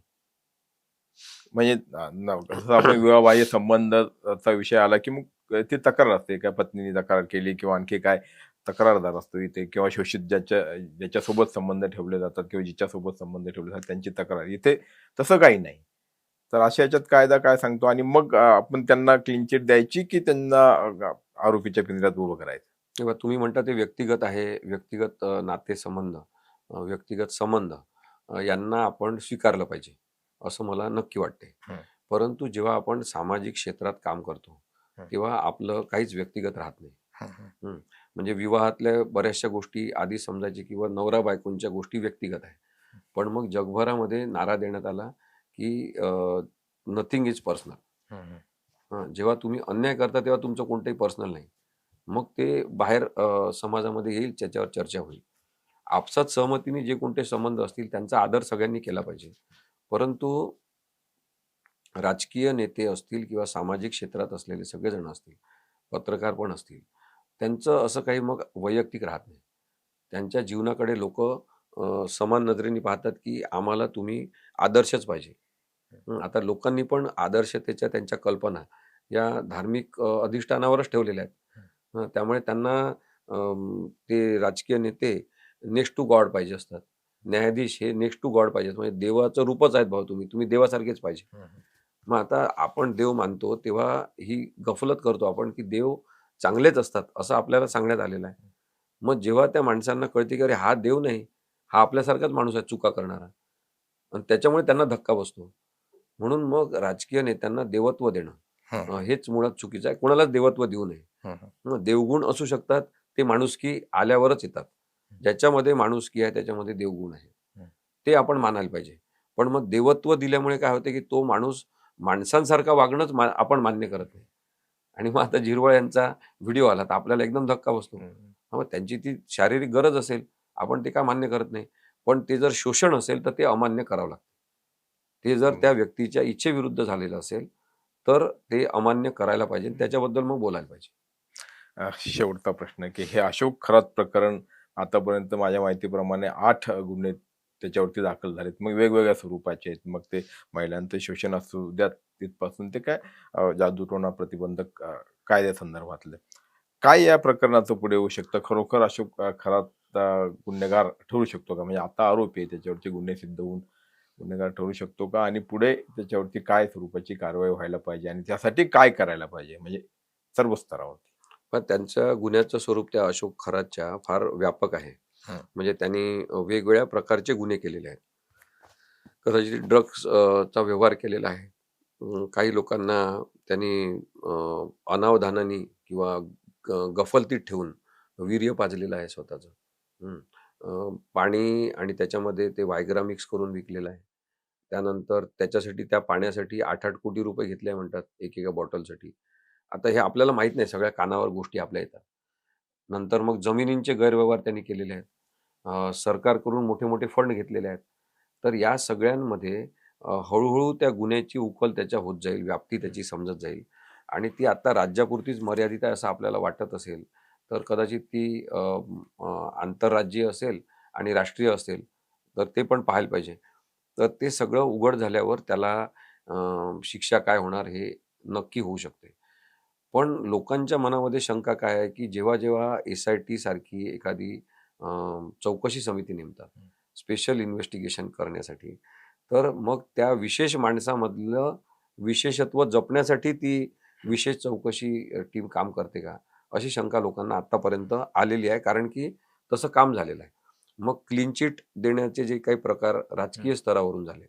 म्हणजे जसं आपण विवाहबाह्य संबंधाचा विषय आला, की मग ती तक्रार असते. काय पत्नीने तक्रार केली किंवा आणखी काय तक्रारदार असतो इथे, किंवा शोषित ज्याच्यासोबत संबंध ठेवले जातात किंवा जिच्यासोबत संबंध ठेवले जातात त्यांची तक्रार. इथे तसं काही नाही. तर अशा ह्याच्यात कायदा काय सांगतो? आणि मग आपण त्यांना क्लीन चिट द्यायची, की त्यांना आरोपीच्या पिंजऱ्यात उभं करायचं? तेव्हा तुम्ही म्हणता ते व्यक्तिगत आहे, व्यक्तिगत नातेसंबंध, व्यक्तिगत संबंध यांना आपण स्वीकारलं पाहिजे, असं मला नक्की वाटते. हं, परंतु जेव्हा आपण सामाजिक क्षेत्रात काम करतो, हं, तेव्हा आपलं काहीच व्यक्तिगत राहत नाही. हं, हं, हं. म्हणजे विवाहातल्या बऱ्याचशा गोष्टी आधी समजायची किंवा नवरा-बायकोंच्या गोष्टी व्यक्तिगत आहे. पण मग जगभरामध्ये नारा देण्यात आला, की नथिंग इज पर्सनल. हं, हं. जेव्हा तुम्ही अन्याय करता तेव्हा तुमचं कोणतंही पर्सनल नाही. मग ते बाहेर समाजामध्ये येईल, त्याच्यावर चर्चा होईल. आपसात सहमतीने जे कोणते संबंध असतील त्यांचा आदर सगळ्यांनी केला पाहिजे. परंतु राजकीय नेते असतील किंवा सामाजिक क्षेत्रात असलेले सगळेजण असतील, पत्रकार पण असतील, त्यांचं असं काही मग वैयक्तिक राहत नाही. त्यांच्या जीवनाकडे लोकं समान नजरेने पाहतात, की आम्हाला तुम्ही आदर्शच पाहिजे. आता लोकांनी पण आदर्शतेच्या त्यांच्या कल्पना या धार्मिक अधिष्ठानावरच ठेवलेल्या आहेत. त्यामुळे त्यांना ते राजकीय नेते नेक्स्ट टू गॉड पाहिजे असतात. न्यायाधीश हे नेक्स्ट टू गॉड पाहिजेत. म्हणजे देवाचं रूपच आहेत भाऊ तुम्ही. तुम्ही देवासारखेच पाहिजे. हं, हं. मग आता आपण देव मानतो तेव्हा ही गफलत करतो आपण, की देव चांगलेच असतात असं आपल्याला सांगण्यात आलेलं आहे. मग जेव्हा त्या माणसांना कळते, की अरे हा देव नाही, हा आपल्यासारखाच माणूस आहे चुका करणारा आणि त्याच्यामुळे त्यांना धक्का बसतो. म्हणून मग राजकीय नेत्यांना देवत्व देणं हं, हं. हेच मुळात चुकीचं आहे. कोणालाच देवत्व देऊ नये. हं, हं. देवगुण असू शकतात, ते माणुसकी आल्यावरच येतात. ज्याच्यामध्ये माणुसकी आहे त्याच्यामध्ये देवगुण आहे. हं. ते आपण मानायला पाहिजे. पण मग देवत्व दिल्यामुळे काय होते, की तो माणूस माणसांसारखा वागणंच आपण मान्य करत नाही. आणि मग आता झिरवळ यांचा व्हिडिओ आला, तर आपल्याला एकदम धक्का बसतो. हं, मग त्यांची ती शारीरिक गरज असेल, आपण ते का मान्य करत नाही? पण ते जर शोषण असेल, तर ते अमान्य करावं लागतं. ते जर हं. त्या व्यक्तीच्या इच्छेविरुद्ध झालेलं असेल, तर ते अमान्य करायला पाहिजे आणि त्याच्याबद्दल मग बोलायला पाहिजे. शेवटचा प्रश्न, की हे अशोक खरात प्रकरण आतापर्यंत माझ्या माहितीप्रमाणे 8 गुन्हे त्याच्यावरती दाखल झालेत. मग वेगवेगळ्या स्वरूपाचे आहेत. मग ते महिलांचं शोषण असू द्यात, तिथपासून ते काय जादूटोणा प्रतिबंधक कायद्यासंदर्भातले. काय या प्रकरणाचं पुढे होऊ शकतं? खरोखर अशोक खरात गुन्हेगार ठरू शकतो का? म्हणजे आता आरोपी आहे, त्याच्यावरचे गुन्हे सिद्ध होऊन गुन्हेगार ठरू शकतो का? आणि पुढे त्याच्यावरती काय स्वरूपाची कारवाई व्हायला पाहिजे आणि त्यासाठी काय करायला पाहिजे? म्हणजे सर्व स्तरावरती? पण त्यांच्या गुन्ह्याचं स्वरूप त्या अशोक खरातच्या फार व्यापक आहे. हं, म्हणजे त्यांनी वेगवेगळ्या प्रकारचे गुन्हे केलेले आहेत. कदाचित ड्रग्स चा व्यवहार केलेला आहे. काही लोकांना त्यांनी अनावधानाने किंवा गफलतीत ठेवून वीर्य पाजलेलं आहे स्वतःचं. हं. पाणी आणि त्याच्यामध्ये ते Viagra मिक्स करून विकलेलं आहे. त्यानंतर त्याच्यासाठी त्या पाण्यासाठी 8-8 कोटी रुपये घेतले म्हणतात एकेका बॉटलसाठी. आता हे आपल्याला माहीत नाही, सगळ्या कानावर गोष्टी आपल्या येतात. नंतर मग जमिनींचे गैरव्यवहार त्यांनी केलेले आहेत. सरकारकडून मोठे-मोठे फंड घेतलेले आहेत. तर या सगळ्यांमध्ये हळू-हळू त्या गुन्ह्याची उकल त्याच्या होत जाईल, व्याप्ती त्याची समजत जाईल आणि ती आता राज्यापुरतीच मर्यादित आहे असं आपल्याला वाटत असेल, तर कदाचित ती आंतरराज्यीय असेल आणि राष्ट्रीय असेल, तर ते पण पाहायला पाहिजे. तर ते सगळं उघड झाल्यावर त्याला शिक्षा काय होणार हे नक्की होऊ शकते. पण लोकांच्या मनामध्ये शंका काय आहे, की जेव्हा-जेव्हा एस-आय-टी सारखी एखादी चौकशी समिती नेमतात, स्पेशल इन्व्हेस्टिगेशन करण्यासाठी, तर मग त्या विशेष माणसामधलं विशेषत्व जपण्यासाठी ती विशेष चौकशी टीम काम करते का? अशी शंका लोकांना आत्तापर्यंत आलेली आहे. कारण की तसं काम झालेलं आहे. मग क्लीन चिट देण्याचे जे काही प्रकार हं, राजकीय स्तरावरून झाले,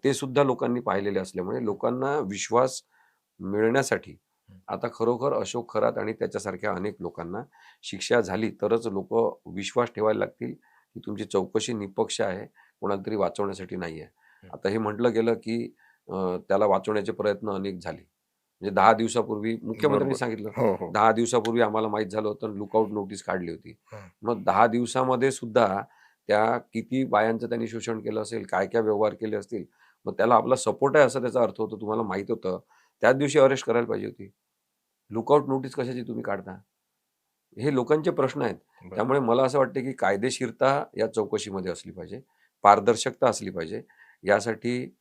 ते सुद्धा लोकांनी पाहिलेले असल्यामुळे लोकांना विश्वास मिळण्यासाठी हं, आता खरोखर अशोक खरात आणि त्याच्यासारख्या अनेक लोकांना शिक्षा झाली तरच लोकं विश्वास ठेवायला लागतील, की तुमची चौकशी निष्पक्ष आहे, कोणाला तरी वाचवण्यासाठी नाही आहे. हं, आता हे म्हटलं गेलं, की त्याला वाचवण्याचे प्रयत्न अनेक झाले. म्हणजे 10 दिवसापूर्वी मुख्यमंत्र्यांनी बरोबर. सांगितलं, हो, हो. 10 दिवसापूर्वी आम्हाला माहीत झालं होतं, लुकआउट नोटीस काढली होती. हं. मग 10 दिवसामध्ये सुद्धा त्या किती बायांचं त्यांनी शोषण केलं असेल, काय-काय व्यवहार केले असतील, मग त्याला आपला सपोर्ट आहे असा त्याचा अर्थ होतो. तुम्हाला माहीत होतं, त्याच दिवशी अरेस्ट करायला पाहिजे होती. लुकआउट नोटीस कशाची तुम्ही काढता? हे लोकांचे प्रश्न आहेत. बरं. त्यामुळे मला असं वाटतं, की कायदेशीरता या चौकशीमध्ये असली पाहिजे, पारदर्शकता असली पाहिजे. यासाठी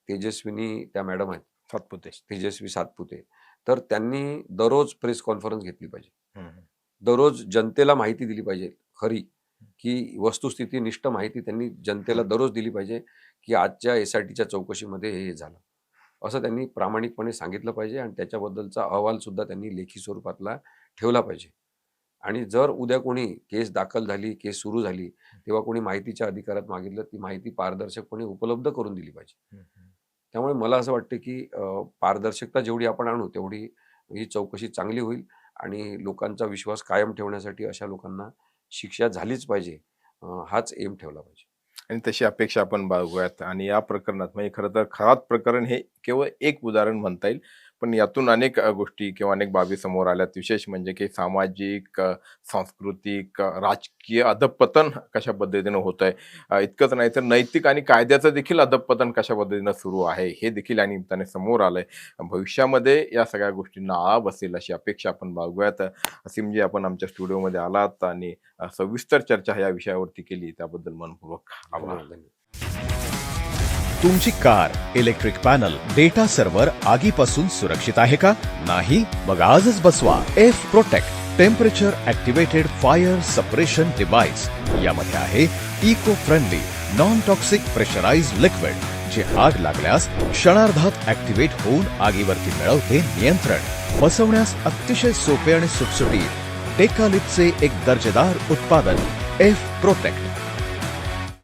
तेजस्विनी त्या मॅडम आहेत, सातपुते. तेजस्वी सातपुते. तर त्यांनी दररोज प्रेस कॉन्फरन्स घेतली पाहिजे. हं, हं. दररोज जनतेला माहिती दिली पाहिजे खरी, की वस्तुस्थितीनिष्ठ माहिती त्यांनी जनतेला दररोज दिली पाहिजे, की आजच्या एस-आय-टीच्या चौकशीमध्ये हे झालं. असं त्यांनी प्रामाणिकपणे सांगितलं पाहिजे आणि त्याच्याबद्दलचा अहवालसुद्धा त्यांनी लेखी स्वरूपातला ठेवला पाहिजे. आणि जर उद्या कोणी केस दाखल झाली, केस सुरू झाली, तेव्हा कोणी माहितीच्या अधिकारात मागितलं, ती माहिती पारदर्शकपणे उपलब्ध करून दिली पाहिजे. हं, हं. त्यामुळे मला असं वाटतं, की पारदर्शकता जेवढी आपण आणू, तेवढी ही चौकशी चांगली होईल आणि लोकांचा विश्वास कायम ठेवण्यासाठी अशा लोकांना शिक्षा झालीच पाहिजे. हाच एम ठेवला पाहिजे. आणि तशी अपेक्षा आपण बाळगूयात आणि या प्रकरणात म्हणजे खरं तर खरात प्रकरण हे केवळ एक उदाहरण म्हणता येईल. पण यातून अनेक गोष्टी किंवा अनेक बाबी समोर आल्यात. विशेष म्हणजे की सामाजिक, सांस्कृतिक, राजकीय अधःपतन कशा पद्धतीनं होतंय. इतकंच नाही तर नैतिक आणि कायद्याचं देखील अधःपतन कशा पद्धतीनं सुरू आहे, हे देखील या निमित्ताने समोर आलंय. भविष्यामध्ये या सगळ्या गोष्टींना आळा बसेल अशी अपेक्षा आपण बाळगूयात. असीमजी, आपण आमच्या स्टुडिओमध्ये आलात आणि सविस्तर चर्चा या विषयावरती केली त्याबद्दल मनपूर्वक आभार. धन्यवाद. तुमची car, electric panel, data server आगीपासून सुरक्षित आहे का? नाही? मग आजच बसवा F protect temperature activated fire suppression device. यामध्ये आहे eco friendly non toxic pressurised liquid, जे आग लागल्यास क्षणार्धात ऍक्टिव्हेट होऊन आगीवरती मिळवते नियंत्रण. बसवण्यास अतिशय सोपे आणि सुटसुटीत टेकालिपचे एक दर्जेदार उत्पादन एफ प्रोटेक्ट.